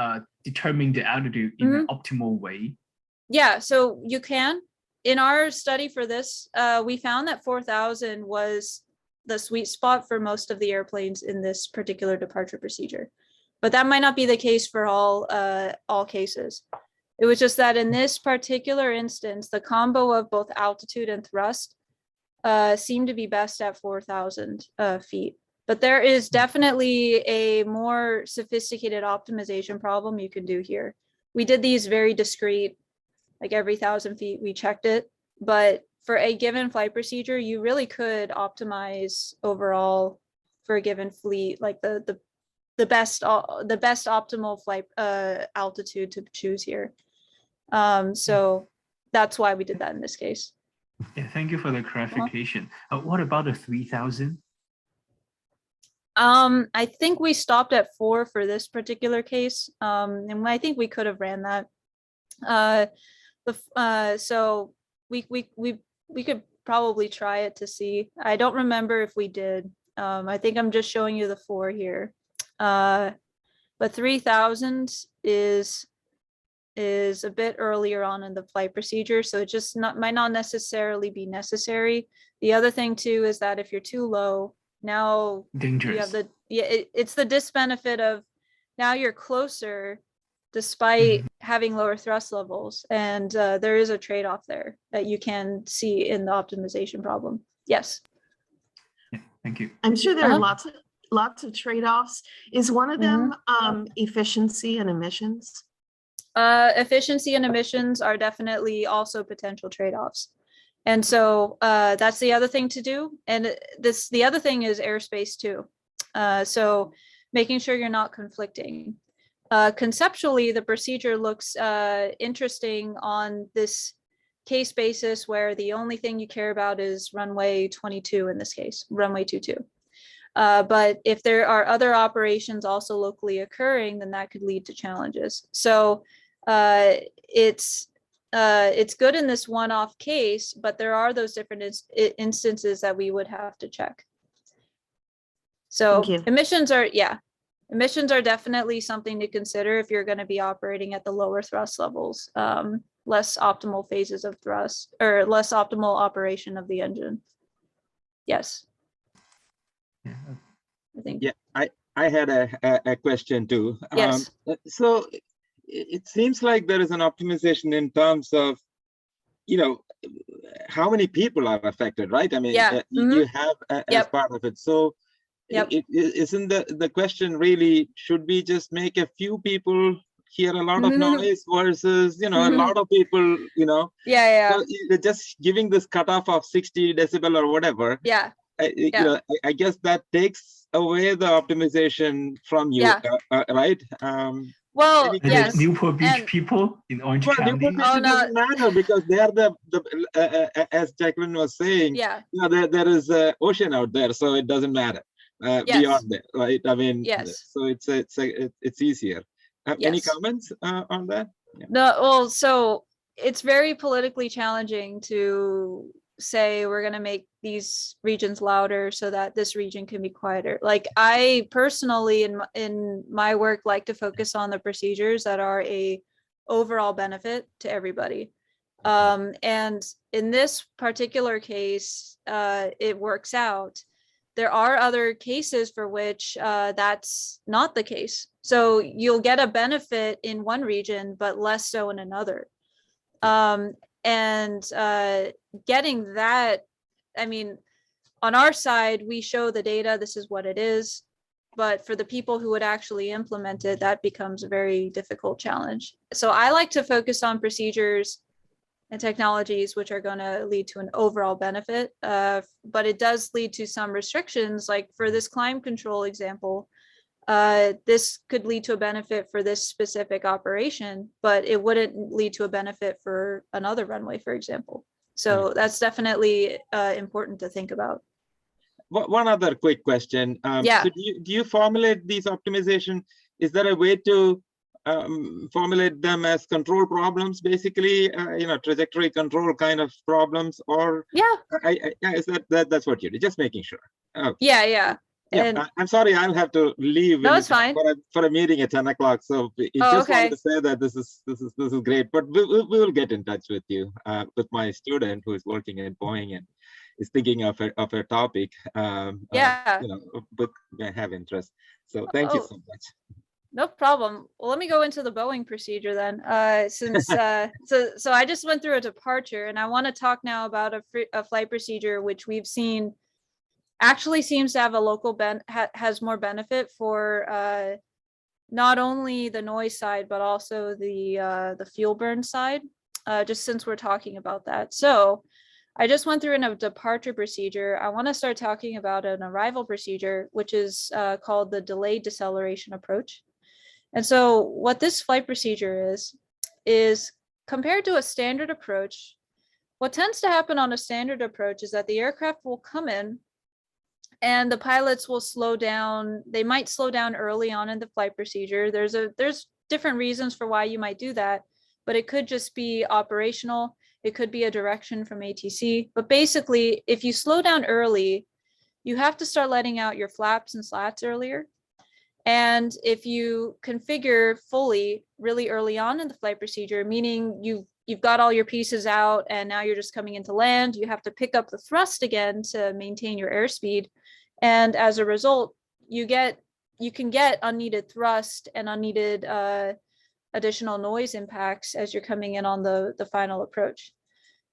determine the altitude in an optimal way? Yeah, so you can. In our study for this, we found that 4,000 was the sweet spot for most of the airplanes in this particular departure procedure. But that might not be the case for all cases. It was just that in this particular instance, the combo of both altitude and thrust seemed to be best at 4,000 feet. But there is definitely a more sophisticated optimization problem you can do here. We did these very discrete, like every 1,000 feet we checked it, but for a given flight procedure, you really could optimize overall for a given fleet, like the best optimal flight altitude to choose here. So that's why we did that in this case. Yeah, thank you for the clarification. What about the 3,000? I think we stopped at 4 for this particular case, and I think we could have ran that. So we could probably try it to see. I don't remember if we did. I think I'm just showing you the 4 here. But 3,000 is a bit earlier on in the flight procedure, so it just might not necessarily be necessary. The other thing too is that if you're too low, now dangerous. You have it's the disbenefit of now you're closer despite having lower thrust levels, and there is a trade-off there that you can see in the optimization problem. Yes. Yeah, thank you. I'm sure there are lots of trade-offs. Is one of them efficiency and emissions? Efficiency and emissions are definitely also potential trade-offs. And so that's the other thing to do. And the other thing is airspace too. So making sure you're not conflicting. Conceptually, the procedure looks interesting on this case basis where the only thing you care about is runway 22 in this case, runway 22. But if there are other operations also locally occurring, then that could lead to challenges. So it's good in this one-off case, but there are those different instances that we would have to check. So emissions are definitely something to consider if you're going to be operating at the lower thrust levels, less optimal phases of thrust or less optimal operation of the engine. Yes. I think. Yeah, I had a question too. Yes. So it seems like there is an optimization in terms of, how many people are affected, right? I mean, you have as part of it. So isn't the question really, should we just make a few people hear a lot of noise versus, a lot of people, so just giving this cutoff of 60 decibel or whatever. I guess that takes away the optimization from you, right? Well, yes. Newport Beach people in Orange County. Newport Beach doesn't matter because they are the as Jacqueline was saying, there is an ocean out there, so it doesn't matter beyond that, right? I mean, so it's easier. Any comments on that? No, well, so it's very politically challenging to say we're going to make these regions louder so that this region can be quieter. Like I personally in my work like to focus on the procedures that are a overall benefit to everybody. And in this particular case, it works out. There are other cases for which that's not the case. So you'll get a benefit in one region, but less so in another. And getting that, I mean, on our side, we show the data, this is what it is. But for the people who would actually implement it, that becomes a very difficult challenge. So I like to focus on procedures and technologies which are going to lead to an overall benefit. But it does lead to some restrictions, like for this climb control example, this could lead to a benefit for this specific operation, but it wouldn't lead to a benefit for another runway, for example. So that's definitely important to think about. One other quick question. So do you formulate these optimization? Is there a way to formulate them as control problems, basically, trajectory control kind of problems, or is that's what you do? Just making sure. Yeah. And I'm sorry, I'll have to leave. No, it's fine. For a meeting at 10 o'clock. So just wanted to say that this is great. But we will get in touch with you, with my student who is working in Boeing and is thinking of a topic. But may have interest. So thank you so much. No problem. Well, let me go into the Boeing procedure then. Since so I just went through a departure, and I want to talk now about a flight procedure which we've seen actually seems to have a local has more benefit for not only the noise side, but also the fuel burn side, just since we're talking about that. So I just went through a departure procedure. I want to start talking about an arrival procedure, which is called the delayed deceleration approach. And so what this flight procedure is compared to a standard approach, what tends to happen on a standard approach is that the aircraft will come in and the pilots will slow down. They might slow down early on in the flight procedure. There's different reasons for why you might do that, but it could just be operational. It could be a direction from ATC. But basically, if you slow down early, you have to start letting out your flaps and slats earlier. And if you configure fully really early on in the flight procedure, meaning you've got all your pieces out and now you're just coming into land, you have to pick up the thrust again to maintain your airspeed. And as a result, you can get unneeded thrust and unneeded additional noise impacts as you're coming in on the final approach.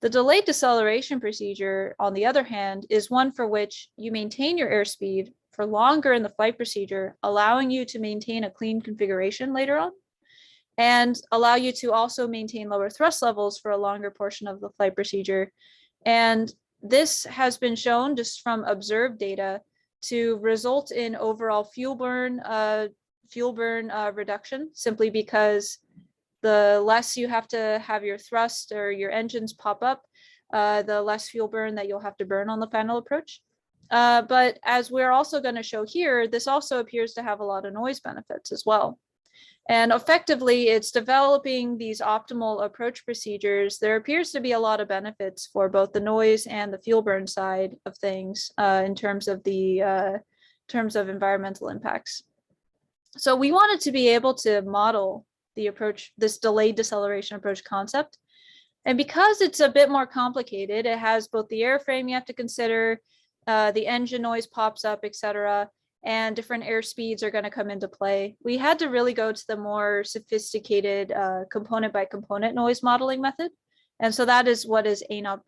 The delayed deceleration procedure, on the other hand, is one for which you maintain your airspeed for longer in the flight procedure, allowing you to maintain a clean configuration later on, and allow you to also maintain lower thrust levels for a longer portion of the flight procedure. And this has been shown just from observed data to result in overall fuel burn reduction, simply because the less you have to have your thrust or your engines pop up, the less fuel burn that you'll have to burn on the final approach. But as we're also going to show here, this also appears to have a lot of noise benefits as well. And effectively, it's developing these optimal approach procedures. There appears to be a lot of benefits for both the noise and the fuel burn side of things in terms of environmental impacts. So we wanted to be able to model the approach, this delayed deceleration approach concept. And because it's a bit more complicated, it has both the airframe you have to consider, the engine noise pops up, etc., and different airspeeds are going to come into play. We had to really go to the more sophisticated component by component noise modeling method. And so that is what is ANOP,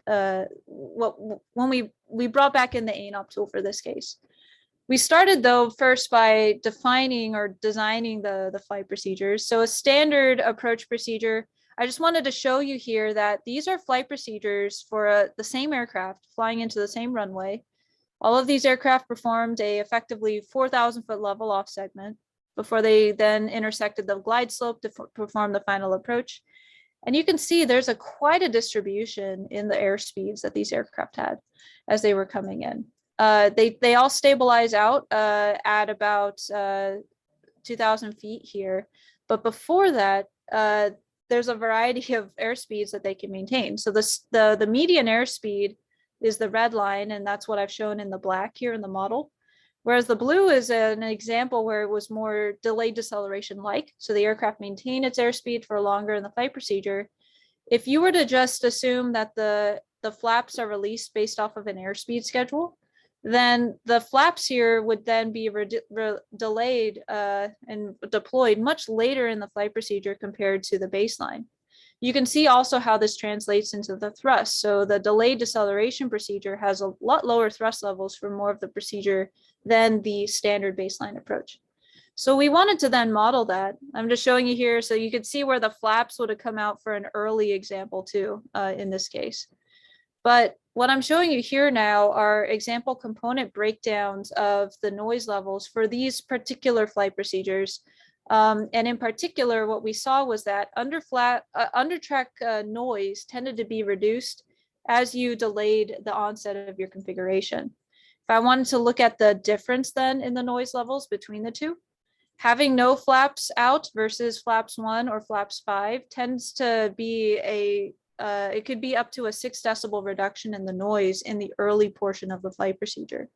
when we brought back in the ANOP tool for this case. We started, though, first by defining or designing the flight procedures. So a standard approach procedure, I just wanted to show you here that these are flight procedures for the same aircraft flying into the same runway. All of these aircraft performed a effectively 4,000 foot level off segment before they then intersected the glide slope to perform the final approach. And you can see there's quite a distribution in the airspeeds that these aircraft had as they were coming in. They all stabilize out at about 2,000 feet here. But before that, there's a variety of airspeeds that they can maintain. So the median airspeed is the red line, and that's what I've shown in the black here in the model. Whereas the blue is an example where it was more delayed deceleration-like. So the aircraft maintained its airspeed for longer in the flight procedure. If you were to just assume that the flaps are released based off of an airspeed schedule, then the flaps here would then be delayed and deployed much later in the flight procedure compared to the baseline. You can see also how this translates into the thrust. So the delayed deceleration procedure has a lot lower thrust levels for more of the procedure than the standard baseline approach. So we wanted to then model that. I'm just showing you here so you could see where the flaps would have come out for an early example too in this case. But what I'm showing you here now are example component breakdowns of the noise levels for these particular flight procedures. And in particular, what we saw was that under track noise tended to be reduced as you delayed the onset of your configuration. If I wanted to look at the difference then in the noise levels between the two, having no flaps out versus flaps 1 or flaps 5 tends to be it could be up to a 6 decibel reduction in the noise in the early portion of the flight procedure.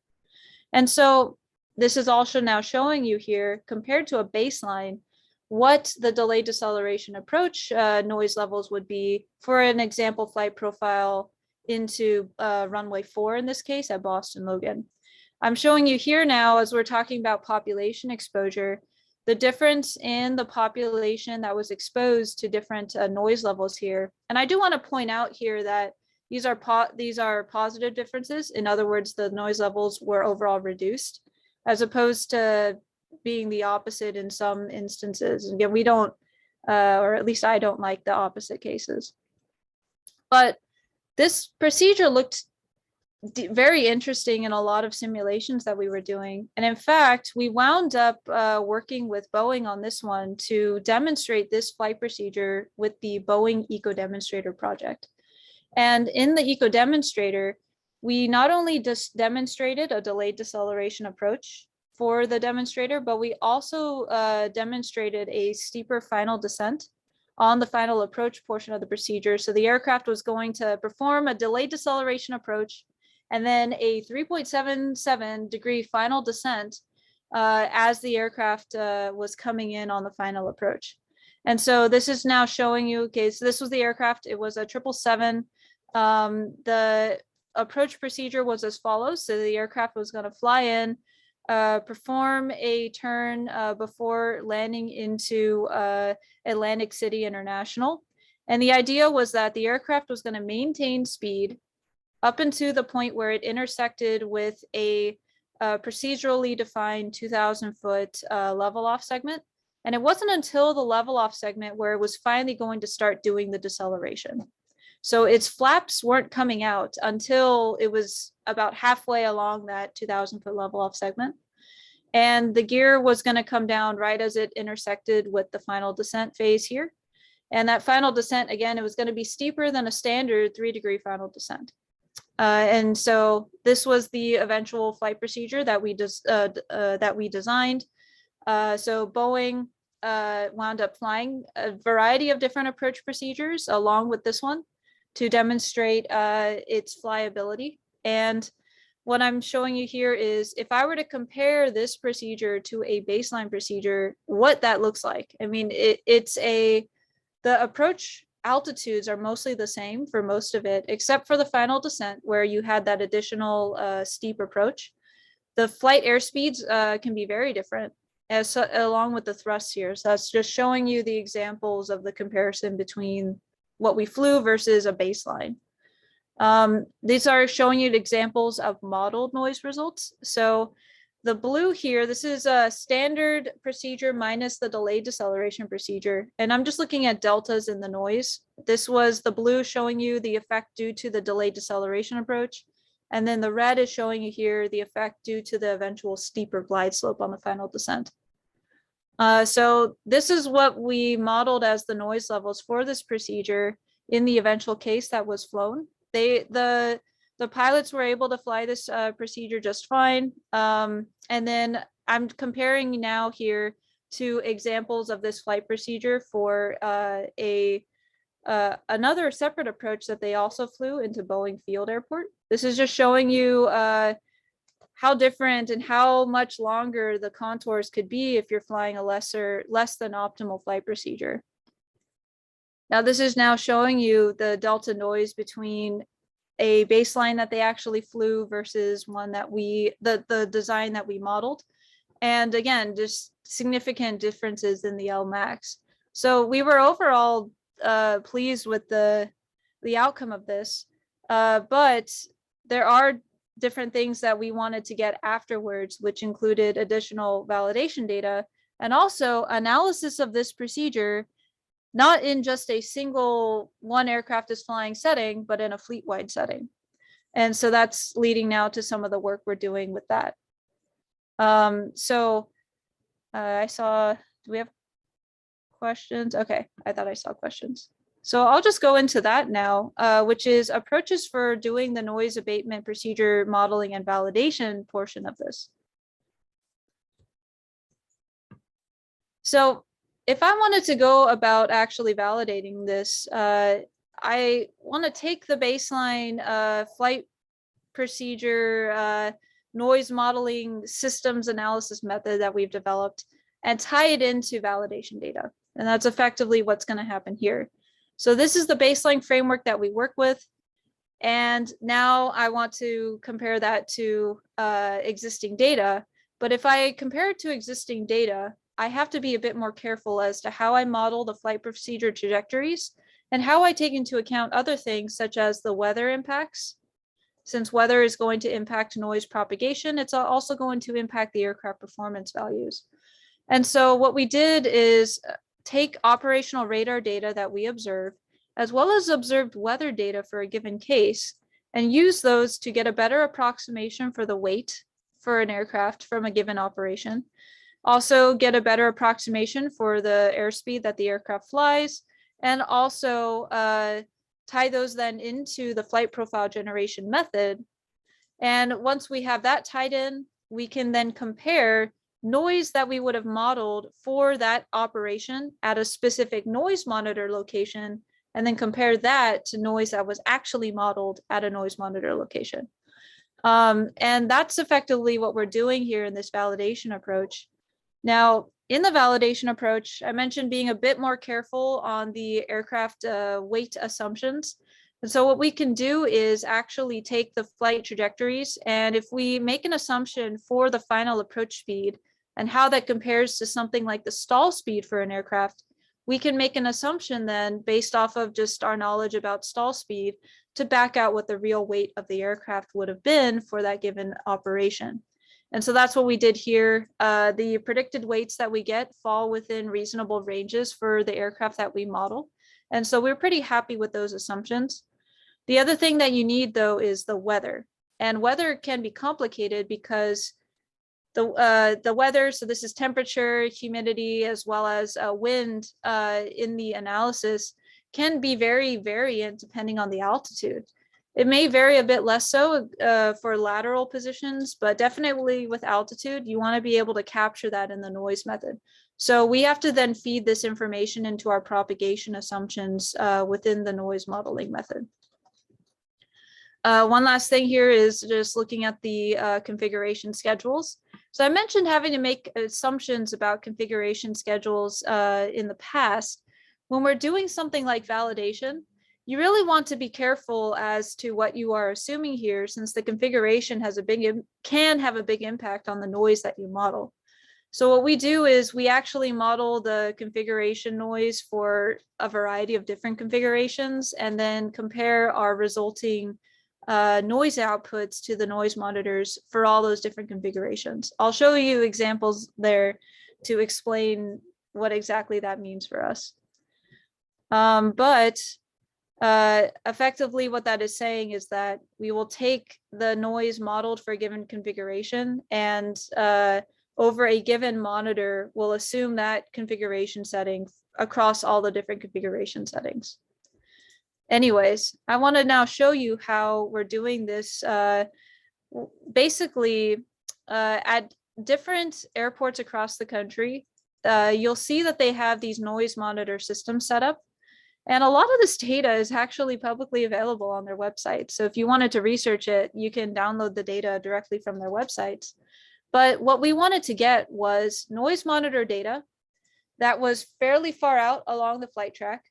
And so this is also now showing you here, compared to a baseline, what the delayed deceleration approach noise levels would be for an example flight profile into runway 4 in this case at Boston Logan. I'm showing you here now, as we're talking about population exposure, the difference in the population that was exposed to different noise levels here. And I do want to point out here that these are positive differences. In other words, the noise levels were overall reduced, as opposed to being the opposite in some instances. Again, we don't, or at least I don't like the opposite cases. But this procedure looked very interesting in a lot of simulations that we were doing. And in fact, we wound up working with Boeing on this one to demonstrate this flight procedure with the Boeing Eco Demonstrator project. And in the Eco Demonstrator, we not only just demonstrated a delayed deceleration approach for the demonstrator, but we also demonstrated a steeper final descent on the final approach portion of the procedure. So the aircraft was going to perform a delayed deceleration approach and then a 3.77 degree final descent as the aircraft was coming in on the final approach. And so this is now showing you, okay, so this was the aircraft. It was a 777. The approach procedure was as follows. So the aircraft was going to fly in, perform a turn before landing into Atlantic City International. And the idea was that the aircraft was going to maintain speed up into the point where it intersected with a procedurally defined 2,000-foot level off segment. And it wasn't until the level off segment where it was finally going to start doing the deceleration. So its flaps weren't coming out until it was about halfway along that 2,000-foot level off segment. And the gear was going to come down right as it intersected with the final descent phase here. And that final descent, again, it was going to be steeper than a standard 3-degree final descent. And so this was the eventual flight procedure that we designed. So Boeing wound up flying a variety of different approach procedures along with this one to demonstrate its flyability. And what I'm showing you here is if I were to compare this procedure to a baseline procedure, what that looks like. I mean, the approach altitudes are mostly the same for most of it, except for the final descent where you had that additional steep approach. The flight airspeeds can be very different along with the thrust here. So that's just showing you the examples of the comparison between what we flew versus a baseline. These are showing you examples of modeled noise results. So the blue here, this is a standard procedure minus the delayed deceleration procedure. And I'm just looking at deltas in the noise. This was the blue showing you the effect due to the delayed deceleration approach. And then the red is showing you here the effect due to the eventual steeper glide slope on the final descent. So this is what we modeled as the noise levels for this procedure in the eventual case that was flown. The pilots were able to fly this procedure just fine. And then I'm comparing now here to examples of this flight procedure for another separate approach that they also flew into Boeing Field Airport. This is just showing you how different and how much longer the contours could be if you're flying a less than optimal flight procedure. Now this is now showing you the delta noise between a baseline that they actually flew versus one that the design that we modeled. And again, just significant differences in the Lmax. So we were overall pleased with the outcome of this, but there are different things that we wanted to get afterwards, which included additional validation data and also analysis of this procedure, not in just a single one aircraft is flying setting, but in a fleet-wide setting. And so that's leading now to some of the work we're doing with that. I saw, do we have questions? Okay, I thought I saw questions. So I'll just go into that now, which is approaches for doing the noise abatement procedure modeling and validation portion of this. So if I wanted to go about actually validating this, I want to take the baseline flight procedure noise modeling systems analysis method that we've developed and tie it into validation data. And that's effectively what's going to happen here. So this is the baseline framework that we work with. And now I want to compare that to existing data. But if I compare it to existing data, I have to be a bit more careful as to how I model the flight procedure trajectories and how I take into account other things such as the weather impacts. Since weather is going to impact noise propagation, it's also going to impact the aircraft performance values. And so what we did is take operational radar data that we observe, as well as observed weather data for a given case, and use those to get a better approximation for the weight for an aircraft from a given operation. Also get a better approximation for the airspeed that the aircraft flies, and also tie those then into the flight profile generation method. And once we have that tied in, we can then compare noise that we would have modeled for that operation at a specific noise monitor location, and then compare that to noise that was actually modeled at a noise monitor location. And that's effectively what we're doing here in this validation approach. Now, in the validation approach, I mentioned being a bit more careful on the aircraft weight assumptions. And so what we can do is actually take the flight trajectories, and if we make an assumption for the final approach speed and how that compares to something like the stall speed for an aircraft, we can make an assumption then based off of just our knowledge about stall speed to back out what the real weight of the aircraft would have been for that given operation. And so that's what we did here. The predicted weights that we get fall within reasonable ranges for the aircraft that we model. And so we're pretty happy with those assumptions. The other thing that you need though is the weather. And weather can be complicated because the weather, so this is temperature, humidity, as well as wind in the analysis, can be very variant depending on the altitude. It may vary a bit less so for lateral positions, but definitely with altitude, you want to be able to capture that in the noise method. So we have to then feed this information into our propagation assumptions within the noise modeling method. One last thing here is just looking at the configuration schedules. So I mentioned having to make assumptions about configuration schedules in the past. When we're doing something like validation, you really want to be careful as to what you are assuming here, since the configuration has can have a big impact on the noise that you model. So what we do is we actually model the configuration noise for a variety of different configurations, and then compare our resulting noise outputs to the noise monitors for all those different configurations. I'll show you examples there to explain what exactly that means for us. Effectively what that is saying is that we will take the noise modeled for a given configuration, and over a given monitor, we'll assume that configuration setting across all the different configuration settings. Anyways, I want to now show you how we're doing this basically at different airports across the country. You'll see that they have these noise monitor systems set up. And a lot of this data is actually publicly available on their website. So if you wanted to research it, you can download the data directly from their websites. But what we wanted to get was noise monitor data that was fairly far out along the flight track.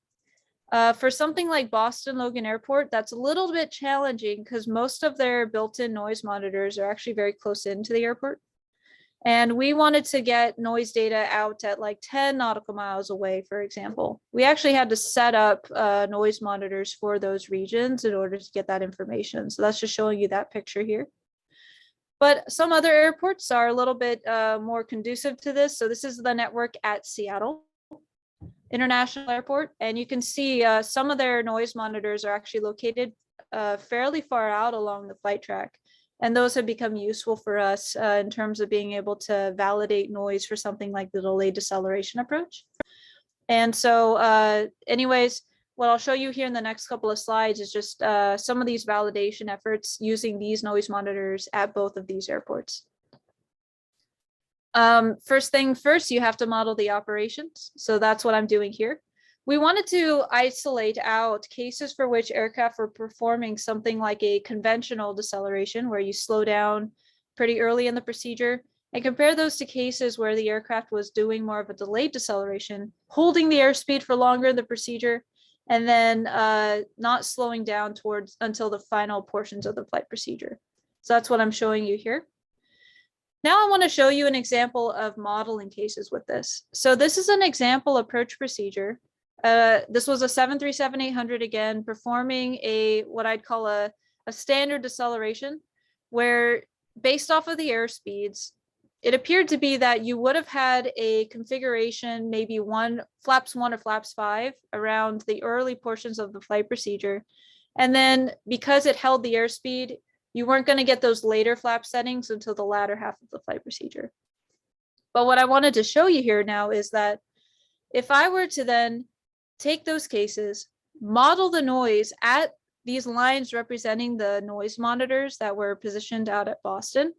For something like Boston Logan Airport, that's a little bit challenging because most of their built-in noise monitors are actually very close into the airport. And we wanted to get noise data out at like 10 nautical miles away, for example. We actually had to set up noise monitors for those regions in order to get that information. So that's just showing you that picture here. But some other airports are a little bit more conducive to this. So this is the network at Seattle International Airport. And you can see some of their noise monitors are actually located fairly far out along the flight track. And those have become useful for us in terms of being able to validate noise for something like the delayed deceleration approach. And so anyways, what I'll show you here in the next couple of slides is just some of these validation efforts using these noise monitors at both of these airports. First thing first, you have to model the operations. So that's what I'm doing here. We wanted to isolate out cases for which aircraft were performing something like a conventional deceleration, where you slow down pretty early in the procedure, and compare those to cases where the aircraft was doing more of a delayed deceleration, holding the airspeed for longer in the procedure, and then not slowing down until the final portions of the flight procedure. So that's what I'm showing you here. Now I want to show you an example of modeling cases with this. So this is an example approach procedure This was a 737-800 again, performing what I'd call a standard deceleration, where based off of the airspeeds, it appeared to be that you would have had a configuration, maybe flaps 1 or flaps 5 around the early portions of the flight procedure. And then because it held the airspeed, you weren't going to get those later flap settings until the latter half of the flight procedure. But what I wanted to show you here now is that if I were to then take those cases, model the noise at these lines representing the noise monitors that were positioned out at Boston,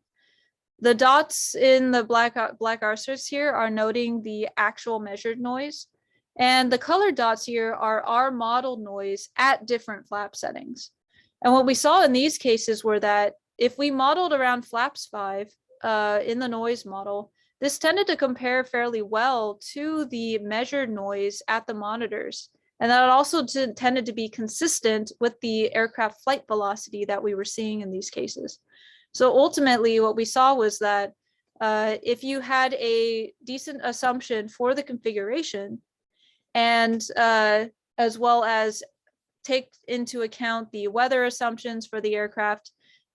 the dots in the black arcers here are noting the actual measured noise. And the colored dots here are our modeled noise at different flap settings. And what we saw in these cases were that if we modeled around flaps 5 in the noise model, this tended to compare fairly well to the measured noise at the monitors. And that also tended to be consistent with the aircraft flight velocity that we were seeing in these cases. So ultimately, what we saw was that if you had a decent assumption for the configuration, and as well as take into account the weather assumptions for the aircraft,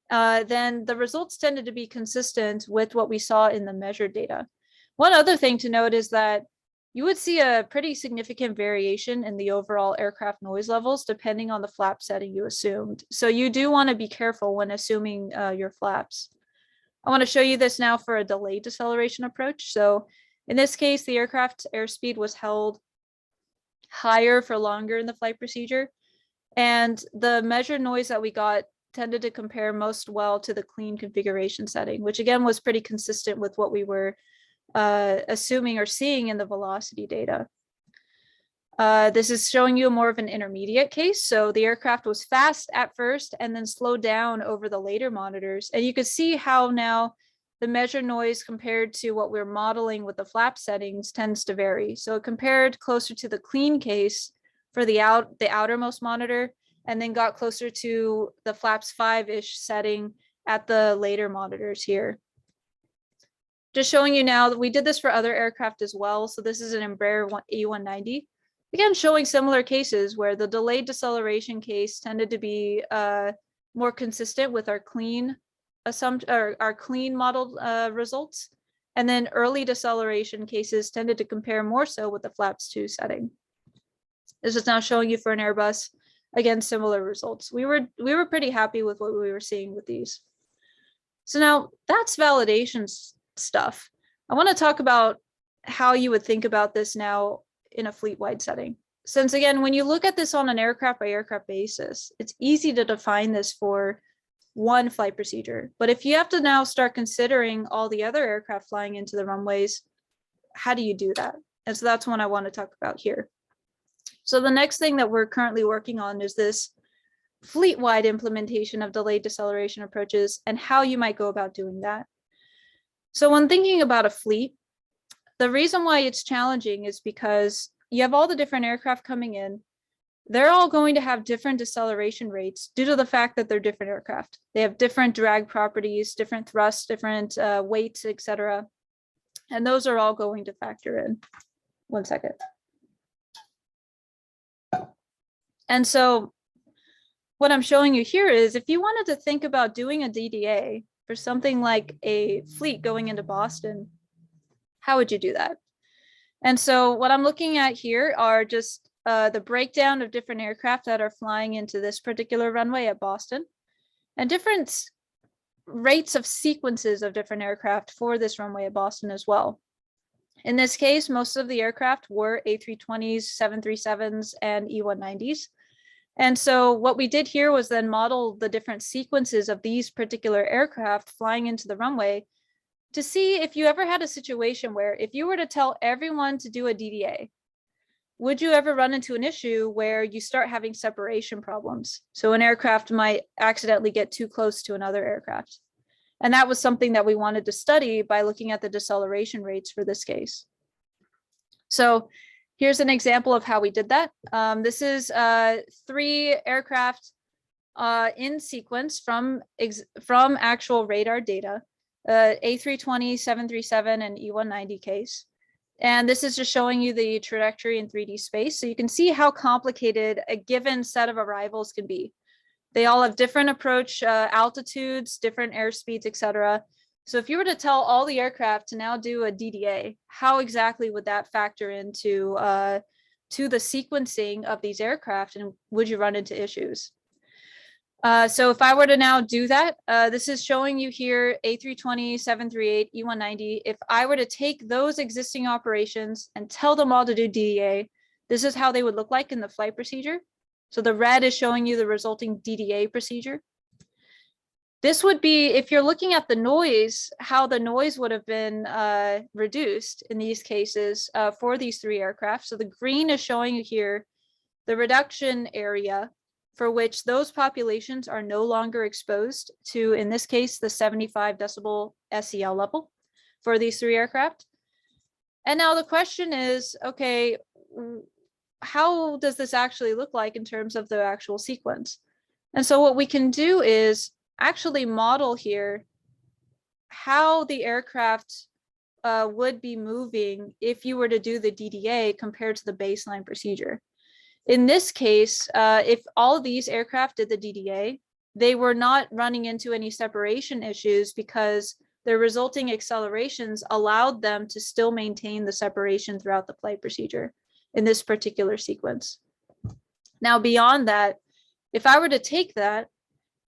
then the results tended to be consistent with what we saw in the measured data. One other thing to note is that you would see a pretty significant variation in the overall aircraft noise levels depending on the flap setting you assumed. So you do want to be careful when assuming your flaps. I want to show you this now for a delayed deceleration approach. So in this case, the aircraft airspeed was held higher for longer in the flight procedure. And the measured noise that we got tended to compare most well to the clean configuration setting, which again was pretty consistent with what we were assuming or seeing in the velocity data. This is showing you more of an intermediate case. So the aircraft was fast at first and then slowed down over the later monitors. And you could see how now the measured noise compared to what we're modeling with the flap settings tends to vary. So it compared closer to the clean case for the outermost monitor, and then got closer to the flaps 5-ish setting at the later monitors here. Just showing you now that we did this for other aircraft as well. So this is an Embraer E190. Again, showing similar cases where the delayed deceleration case tended to be more consistent with our clean modeled results. And then early deceleration cases tended to compare more so with the flaps 2 setting. This is now showing you for an Airbus. Again, similar results. We were pretty happy with what we were seeing with these. So now that's validation stuff. I want to talk about how you would think about this now in a fleet-wide setting. Since again, when you look at this on an aircraft by aircraft basis, it's easy to define this for one flight procedure. But if you have to now start considering all the other aircraft flying into the runways, how do you do that? And so that's what I want to talk about here. So the next thing that we're currently working on is this fleet-wide implementation of delayed deceleration approaches and how you might go about doing that. So when thinking about a fleet, the reason why it's challenging is because you have all the different aircraft coming in. They're all going to have different deceleration rates due to the fact that they're different aircraft. They have different drag properties, different thrusts, different weights, etc. And those are all going to factor in. One second. And so what I'm showing you here is if you wanted to think about doing a DDA for something like a fleet going into Boston, how would you do that? And so what I'm looking at here are just the breakdown of different aircraft that are flying into this particular runway at Boston and different rates of sequences of different aircraft for this runway at Boston as well. In this case, most of the aircraft were A320s, 737s, and E190s. And so what we did here was then model the different sequences of these particular aircraft flying into the runway to see if you ever had a situation where if you were to tell everyone to do a DDA, would you ever run into an issue where you start having separation problems? So an aircraft might accidentally get too close to another aircraft. And that was something that we wanted to study by looking at the deceleration rates for this case. So here's an example of how we did that. This is 3 aircraft in sequence from actual radar data, A320, 737, and E190 case. And this is just showing you the trajectory in 3D space. So you can see how complicated a given set of arrivals can be. They all have different approach altitudes, different airspeeds, etc. So if you were to tell all the aircraft to now do a DDA, how exactly would that factor into to the sequencing of these aircraft, and would you run into issues? So if I were to now do that, this is showing you here A320, 738, E190. If I were to take those existing operations and tell them all to do DDA, this is how they would look like in the flight procedure. So the red is showing you the resulting DDA procedure. This would be, if you're looking at the noise, how the noise would have been reduced in these cases for these three aircraft. So the green is showing you here the reduction area for which those populations are no longer exposed to, in this case, the 75 decibel SEL level for these three aircraft. And now the question is, okay, how does this actually look like in terms of the actual sequence? And so what we can do is actually model here how the aircraft would be moving if you were to do the DDA compared to the baseline procedure. In this case, if all of these aircraft did the DDA, they were not running into any separation issues because their resulting accelerations allowed them to still maintain the separation throughout the flight procedure in this particular sequence. Now, beyond that, if I were to take that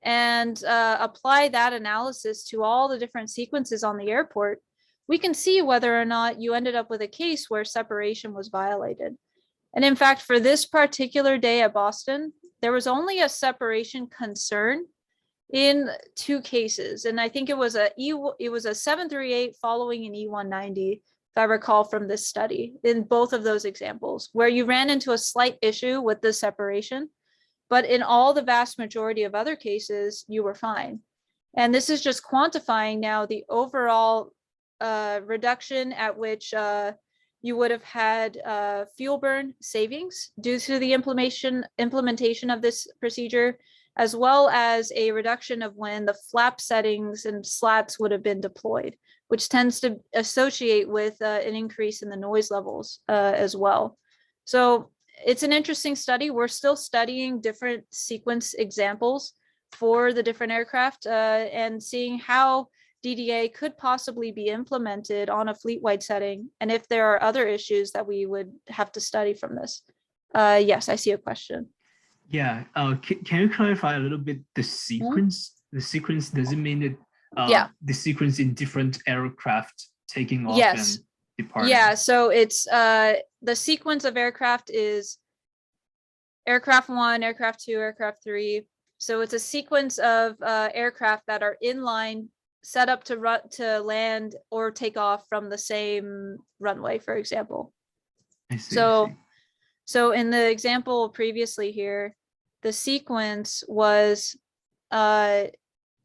and apply that analysis to all the different sequences on the airport, we can see whether or not you ended up with a case where separation was violated. And in fact, for this particular day at Boston, there was only a separation concern in 2 cases. And I think it was a 738 following an E190, if I recall from this study, in both of those examples, where you ran into a slight issue with the separation. But in all the vast majority of other cases, you were fine. And this is just quantifying now the overall reduction at which you would have had fuel burn savings due to the implementation of this procedure, as well as a reduction of when the flap settings and slats would have been deployed, which tends to associate with an increase in the noise levels as well. So it's an interesting study. We're still studying different sequence examples for the different aircraft and seeing how DDA could possibly be implemented on a fleet-wide setting, and if there are other issues that we would have to study from this. Yes, I see a question. Yeah, can you clarify a little bit the sequence? The sequence, does it mean that the sequence in different aircraft taking off and departing? Yeah, so it's the sequence of aircraft is aircraft 1, aircraft 2, aircraft 3. So it's a sequence of aircraft that are in line, set up to land or take off from the same runway, for example. I see, so in the example previously here, the sequence was an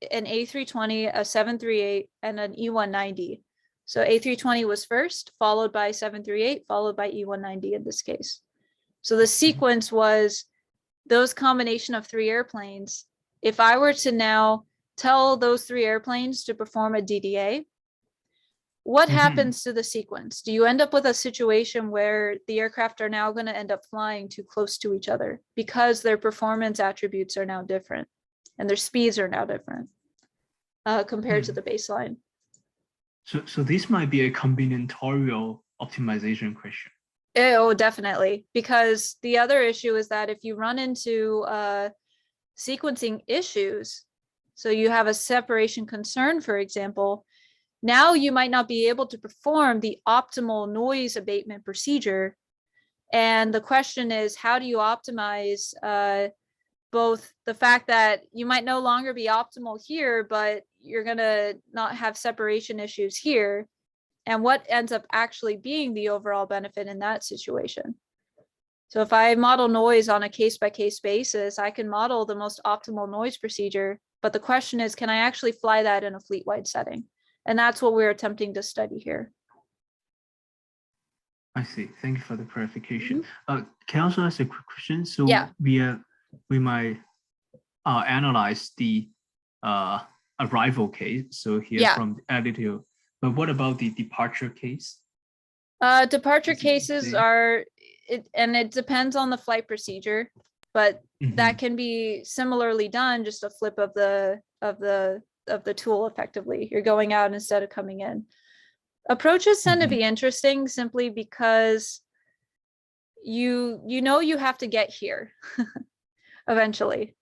A320, a 738, and an E190. So A320 was first, followed by 738, followed by E190 in this case. So the sequence was those combination of 3 airplanes. If I were to now tell those 3 airplanes to perform a DDA, what happens to the sequence? Do you end up with a situation where the aircraft are now going to end up flying too close to each other because their performance attributes are now different and their speeds are now different compared to the baseline? So this might be a combinatorial optimization question. Oh, definitely. Because the other issue is that if you run into sequencing issues, so you have a separation concern, for example, now you might not be able to perform the optimal noise abatement procedure. And the question is, how do you optimize both the fact that you might no longer be optimal here, but you're going to not have separation issues here, and what ends up actually being the overall benefit in that situation? So if I model noise on a case-by-case basis, I can model the most optimal noise procedure, but the question is, can I actually fly that in a fleet-wide setting? And that's what we're attempting to study here. I see. Thank you for the clarification. Can I also ask a quick question? So we might analyze the arrival case. So here from the attitude, but what about the departure case? Departure cases are, and it depends on the flight procedure, but that can be similarly done, just a flip of the tool effectively. You're going out instead of coming in. Approaches tend to be interesting simply because you know you have to get here eventually.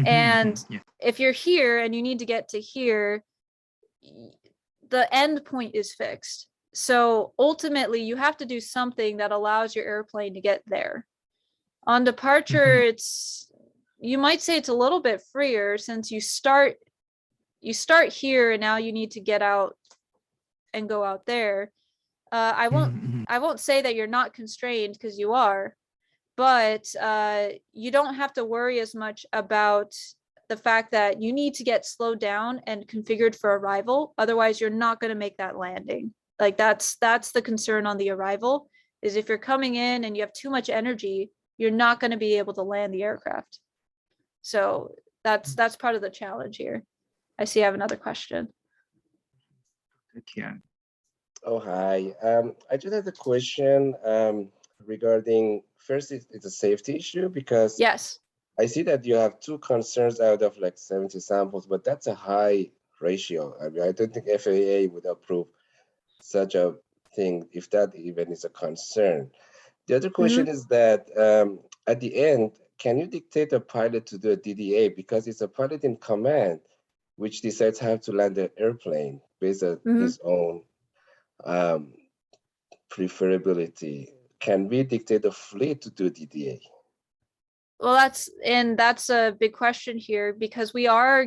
And if you're here and you need to get to here, the end point is fixed. So ultimately, you have to do something that allows your airplane to get there. On departure, you might say it's a little bit freer since you start here and now you need to get out and go out there. I won't say that you're not constrained, because you are, but you don't have to worry as much about the fact that you need to get slowed down and configured for arrival. Otherwise, you're not going to make that landing. Like that's the concern on the arrival, is if you're coming in and you have too much energy, you're not going to be able to land the aircraft. So that's part of the challenge here. I see I have another question. Okay. Oh, hi. I just had a question regarding, first, it's a safety issue, because yes, I see that you have 2 concerns out of like 70 samples, but that's a high ratio. I mean, I don't think FAA would approve such a thing if that even is a concern. The other question is that at the end, can you dictate a pilot to do a DDA, because it's a pilot in command which decides how to land the airplane based on his own preferability? Can we dictate the fleet to do DDA? Well, that's a big question here, because we are,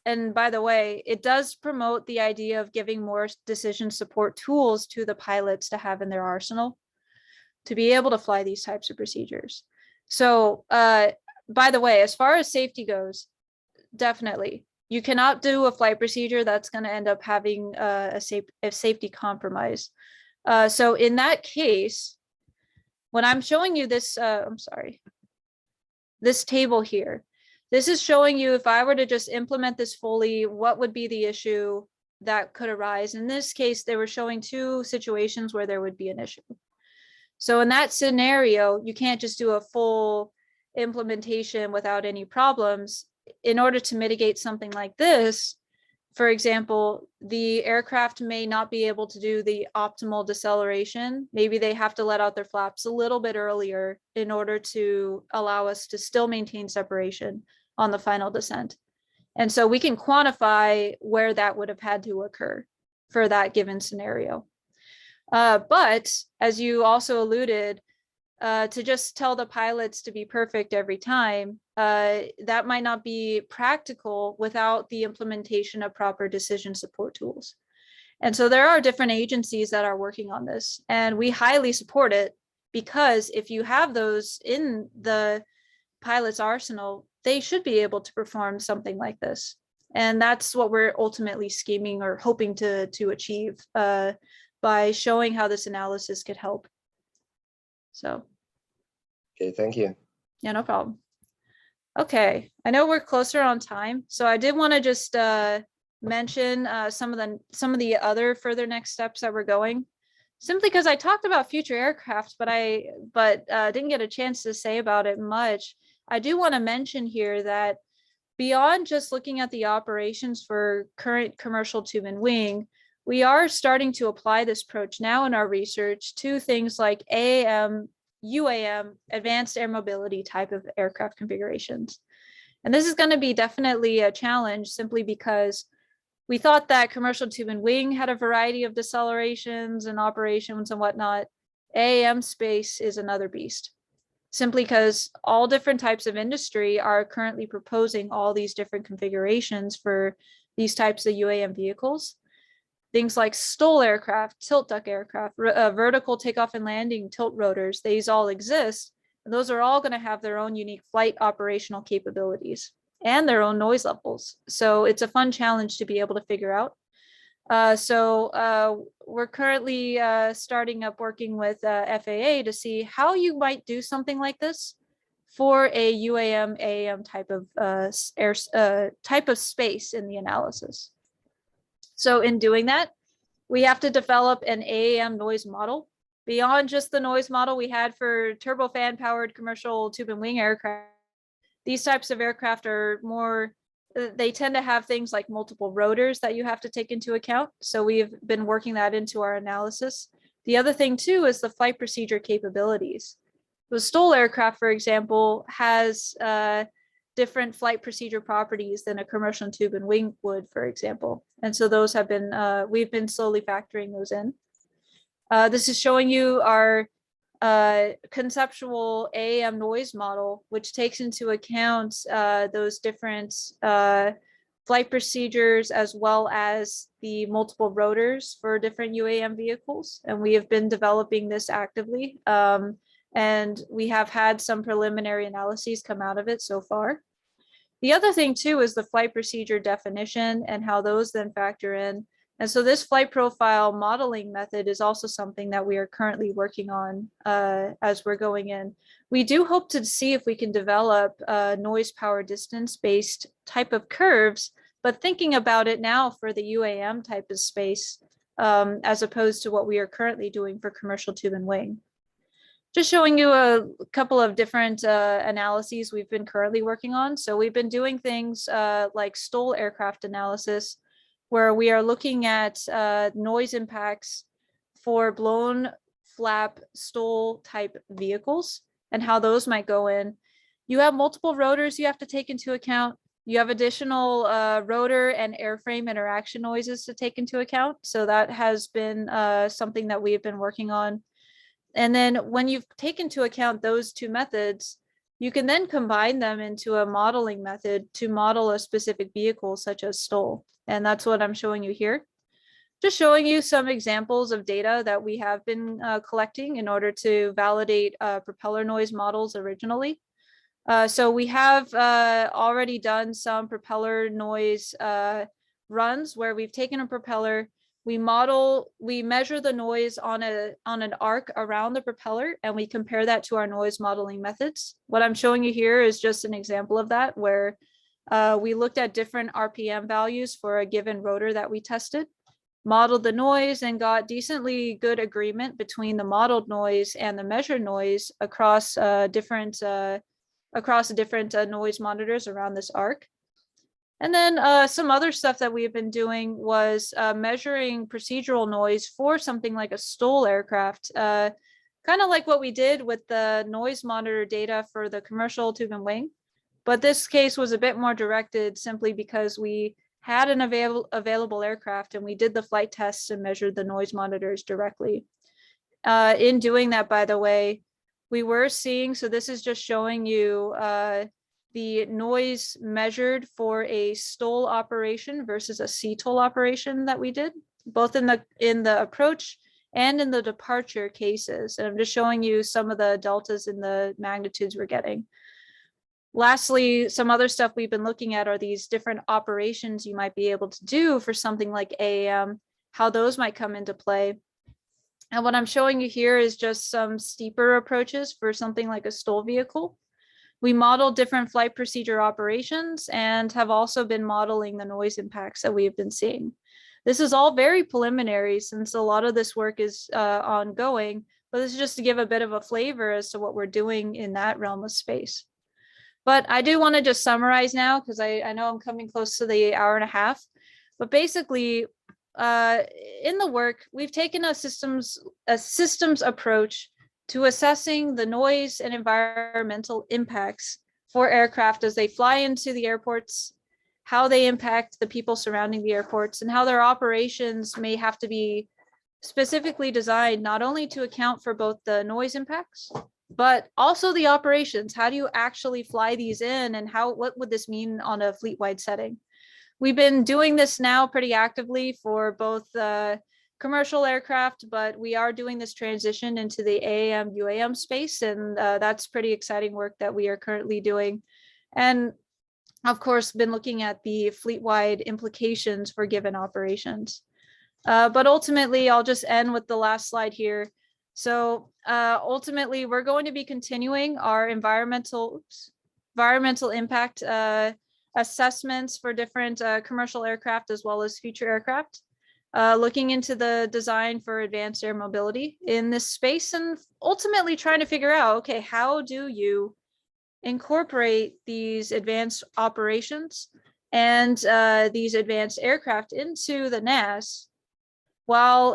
and by the way, it does promote the idea of giving more decision support tools to the pilots to have in their arsenal to be able to fly these types of procedures. So by the way, as far as safety goes, definitely you cannot do a flight procedure that's going to end up having a safety compromise. So in that case, when I'm showing you this, this table here, this is showing you if I were to just implement this fully, what would be the issue that could arise. In this case, they were showing 2 situations where there would be an issue. So in that scenario, you can't just do a full implementation without any problems. In order to mitigate something like this, for example, the aircraft may not be able to do the optimal deceleration. Maybe they have to let out their flaps a little bit earlier in order to allow us to still maintain separation on the final descent. And so we can quantify where that would have had to occur for that given scenario. But as you also alluded, to just tell the pilots to be perfect every time, that might not be practical without the implementation of proper decision support tools. And so there are different agencies that are working on this, and we highly support it, because if you have those in the pilot's arsenal, they should be able to perform something like this. And that's what we're ultimately scheming or hoping to achieve by showing how this analysis could help. So. Okay, thank you. Yeah, no problem. Okay, I know we're closer on time, so I did want to just mention some of the other further next steps that we're going. Simply because I talked about future aircraft, but didn't get a chance to say about it much. I do want to mention here that beyond just looking at the operations for current commercial tube and wing, we are starting to apply this approach now in our research to things like AAM, UAM, advanced air mobility type of aircraft configurations. And this is going to be definitely a challenge, simply because we thought that commercial tube and wing had a variety of decelerations and operations and whatnot. AAM space is another beast, simply because all different types of industry are currently proposing all these different configurations for these types of UAM vehicles. Things like STOL aircraft, tilt duck aircraft, vertical takeoff and landing tilt rotors, these all exist. And those are all going to have their own unique flight operational capabilities and their own noise levels. So it's a fun challenge to be able to figure out. So we're currently starting up working with FAA to see how you might do something like this for a UAM, AAM type of type of space in the analysis. So in doing that, we have to develop an AAM noise model beyond just the noise model we had for turbofan powered commercial tube and wing aircraft. These types of aircraft are more, they tend to have things like multiple rotors that you have to take into account. So we've been working that into our analysis. The other thing too is the flight procedure capabilities. The STOL aircraft, for example, has different flight procedure properties than a commercial tube and wing would, for example. And so those have been, we've been slowly factoring those in. This is showing you our conceptual AAM noise model, which takes into account those different flight procedures as well as the multiple rotors for different UAM vehicles. And we have been developing this actively. And we have had some preliminary analyses come out of it so far. The other thing too is the flight procedure definition and how those then factor in. And so this flight profile modeling method is also something that we are currently working on as we're going in. We do hope to see if we can develop noise power distance based type of curves, but thinking about it now for the UAM type of space, as opposed to what we are currently doing for commercial tube and wing. Just showing you a couple of different analyses we've been currently working on. So we've been doing things like STOL aircraft analysis, where we are looking at noise impacts for blown flap STOL type vehicles and how those might go in. You have multiple rotors you have to take into account. You have additional rotor and airframe interaction noises to take into account. So that has been something that we have been working on. And then when you've taken into account those two methods, you can then combine them into a modeling method to model a specific vehicle such as STOL. And that's what I'm showing you here. Just showing you some examples of data that we have been collecting in order to validate propeller noise models originally. So we have already done some propeller noise runs where we've taken a propeller, we measure the noise on an arc around the propeller, and we compare that to our noise modeling methods. What I'm showing you here is just an example of that, where we looked at different RPM values for a given rotor that we tested, modeled the noise, and got decently good agreement between the modeled noise and the measured noise across different noise monitors around this arc. And then some other stuff that we've been doing was measuring procedural noise for something like a STOL aircraft, kind of like what we did with the noise monitor data for the commercial tube and wing. But this case was a bit more directed simply because we had an available aircraft and we did the flight tests and measured the noise monitors directly. In doing that, by the way, we were seeing, so this is just showing you the noise measured for a STOL operation versus a CTOL operation that we did, both in the approach and in the departure cases. And I'm just showing you some of the deltas in the magnitudes we're getting. Lastly, some other stuff we've been looking at are these different operations you might be able to do for something like AAM, how those might come into play. And what I'm showing you here is just some steeper approaches for something like a STOL vehicle. We modeled different flight procedure operations and have also been modeling the noise impacts that we've been seeing. This is all very preliminary since a lot of this work is ongoing, but this is just to give a bit of a flavor as to what we're doing in that realm of space. But I do want to just summarize now, because I know I'm coming close to the hour and a half, but basically in the work, we've taken a systems approach to assessing the noise and environmental impacts for aircraft as they fly into the airports, how they impact the people surrounding the airports, and how their operations may have to be specifically designed not only to account for both the noise impacts, but also the operations. How do you actually fly these in, and what would this mean on a fleet-wide setting? We've been doing this now pretty actively for both commercial aircraft, but we are doing this transition into the AAM UAM space, and that's pretty exciting work that we are currently doing. And of course, been looking at the fleet-wide implications for given operations. But ultimately, I'll just end with the last slide here. So ultimately, we're going to be continuing our environmental impact assessments for different commercial aircraft as well as future aircraft. looking into the design for advanced air mobility in this space, and ultimately trying to figure out, okay, how do you incorporate these advanced operations and these advanced aircraft into the NAS while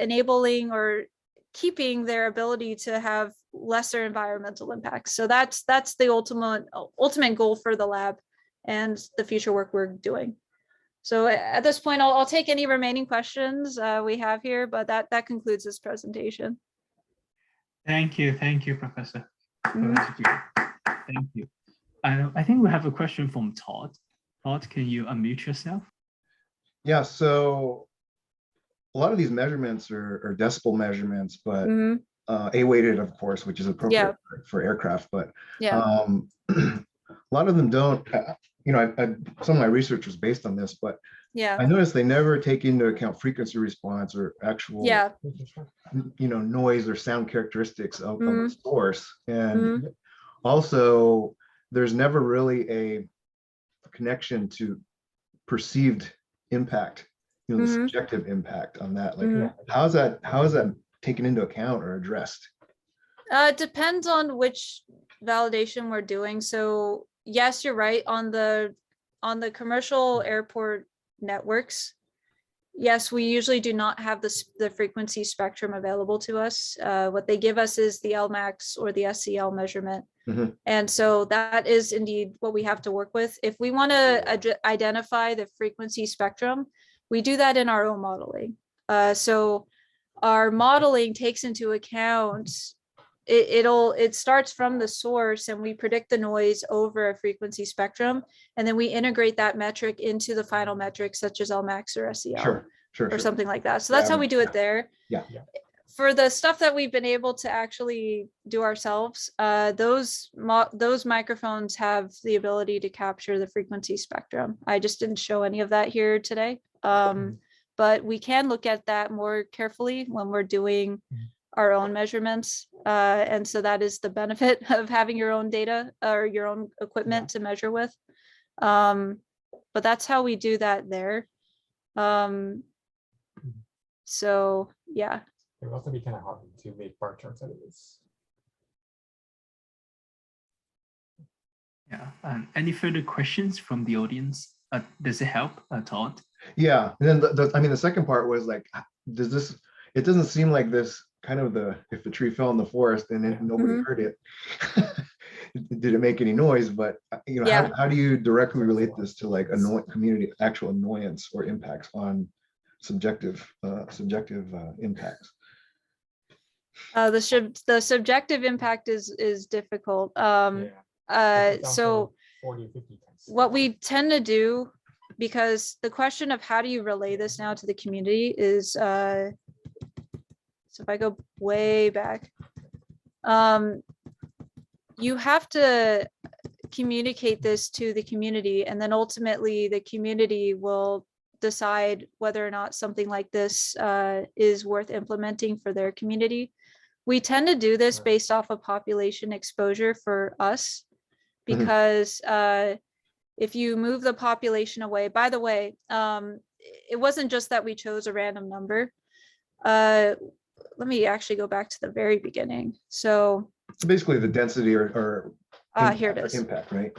enabling or keeping their ability to have lesser environmental impacts. So that's the ultimate goal for the lab and the future work we're doing. So at this point, I'll take any remaining questions we have here, but that concludes this presentation. Thank you, Professor. Mhm. Thank you. I think we have a question from Todd. Todd, can you unmute yourself? Yeah, so a lot of these measurements are decibel measurements, but A-weighted, of course, which is appropriate for aircraft, but a lot of them don't, some of my research was based on this, but I noticed they never take into account frequency response or actual, noise or sound characteristics of the source. And also, there's never really a connection to perceived impact, the subjective impact on that. Like, how is that taken into account or addressed? It depends on which validation we're doing. So yes, you're right, on the commercial airport networks. Yes, we usually do not have the frequency spectrum available to us. What they give us is the LMAX or the SCL measurement. And so that is indeed what we have to work with. If we want to identify the frequency spectrum, we do that in our own modeling. So our modeling takes into account, it starts from the source, and we predict the noise over a frequency spectrum, and then we integrate that metric into the final metrics such as LMAX or SCL or something like that. So that's how we do it there. For the stuff that we've been able to actually do ourselves, those microphones have the ability to capture the frequency spectrum. I just didn't show any of that here today. But we can look at that more carefully when we're doing our own measurements. And so that is the benefit of having your own data or your own equipment to measure with. But that's how we do that there. So yeah. It would also be kind of hard to make bar charts out of this. Yeah. Any further questions from the audience? Does it help, Todd? Yeah. And then the second part was like, it doesn't seem like this kind of if the tree fell in the forest and nobody heard it, did it make any noise? But how do you directly relate this to like community actual annoyance or impacts on subjective impacts? The subjective impact is difficult. So what we tend to do, because the question of how do you relay this now to the community is, so if I go way back, you have to communicate this to the community, and then ultimately the community will decide whether or not something like this is worth implementing for their community. We tend to do this based off of population exposure for us, because if you move the population away, by the way, it wasn't just that we chose a random number. Let me actually go back to the very beginning. So basically the density or here it is. Impact, right?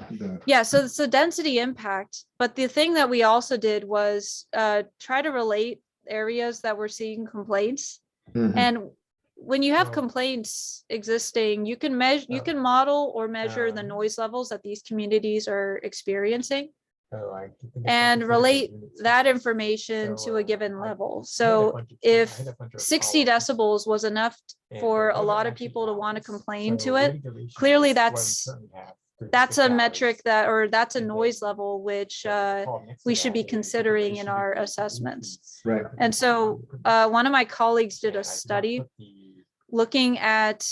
Yeah, so it's the density impact. But the thing that we also did was try to relate areas that were seeing complaints. And when you have complaints existing, you can measure, you can model or measure the noise levels that these communities are experiencing, and relate that information to a given level. So if 60 decibels was enough for a lot of people to want to complain to it, clearly that's a metric that's a noise level which we should be considering in our assessments. Right. And so one of my colleagues did a study looking at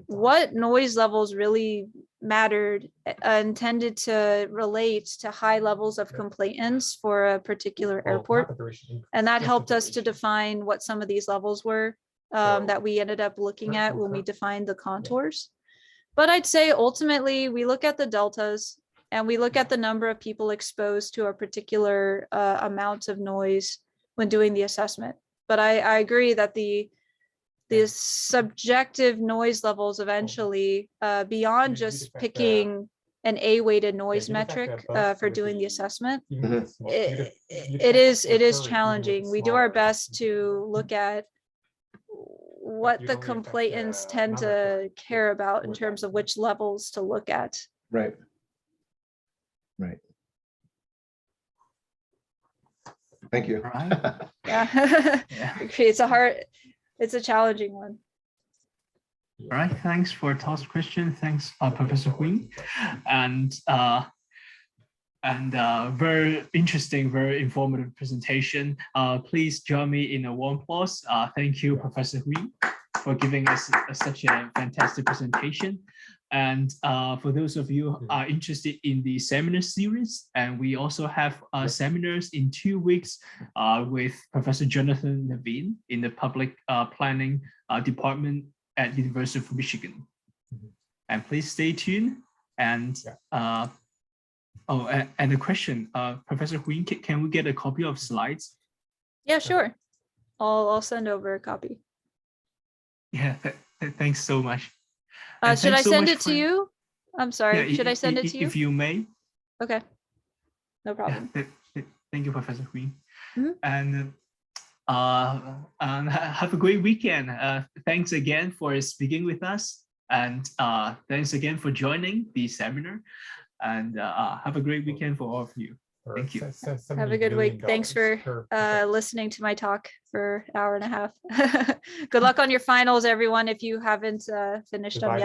what noise levels really mattered, intended to relate to high levels of complainants for a particular airport. And that helped us to define what some of these levels were that we ended up looking at when we defined the contours. But I'd say ultimately we look at the deltas and we look at the number of people exposed to a particular amount of noise when doing the assessment. But I agree that the subjective noise levels eventually, beyond just picking an A-weighted noise metric for doing the assessment, it is challenging. We do our best to look at what the complainants tend to care about in terms of which levels to look at. Right. Right. Thank you. All right. Yeah. Yeah. It's a challenging one. All right, thanks for toss question. Thanks, Professor Huynh, and very interesting, very informative presentation. Please join me in a warm applause. Thank you, Professor Huynh, for giving us such a fantastic presentation. And for those of you who are interested in the seminar series, and we also have seminars in 2 weeks with Professor Jonathan Levine in the Public Planning Department at University of Michigan. And please stay tuned. And and a question, Professor Huynh, can we get a copy of slides? Yeah, sure. I'll send over a copy. Yeah, thanks so much. Should I send it to you? I'm sorry. Yeah, should I send it to you? If you may. Okay. No problem. Yeah, thank you, Professor Huynh. Mm-hmm. And have a great weekend. Thanks again for speaking with us, and thanks again for joining the seminar. And have a great weekend for all of you. Thank you. Have a good week. Thanks for listening to my talk for an hour and a half. Good luck on your finals, everyone, if you haven't finished them yet.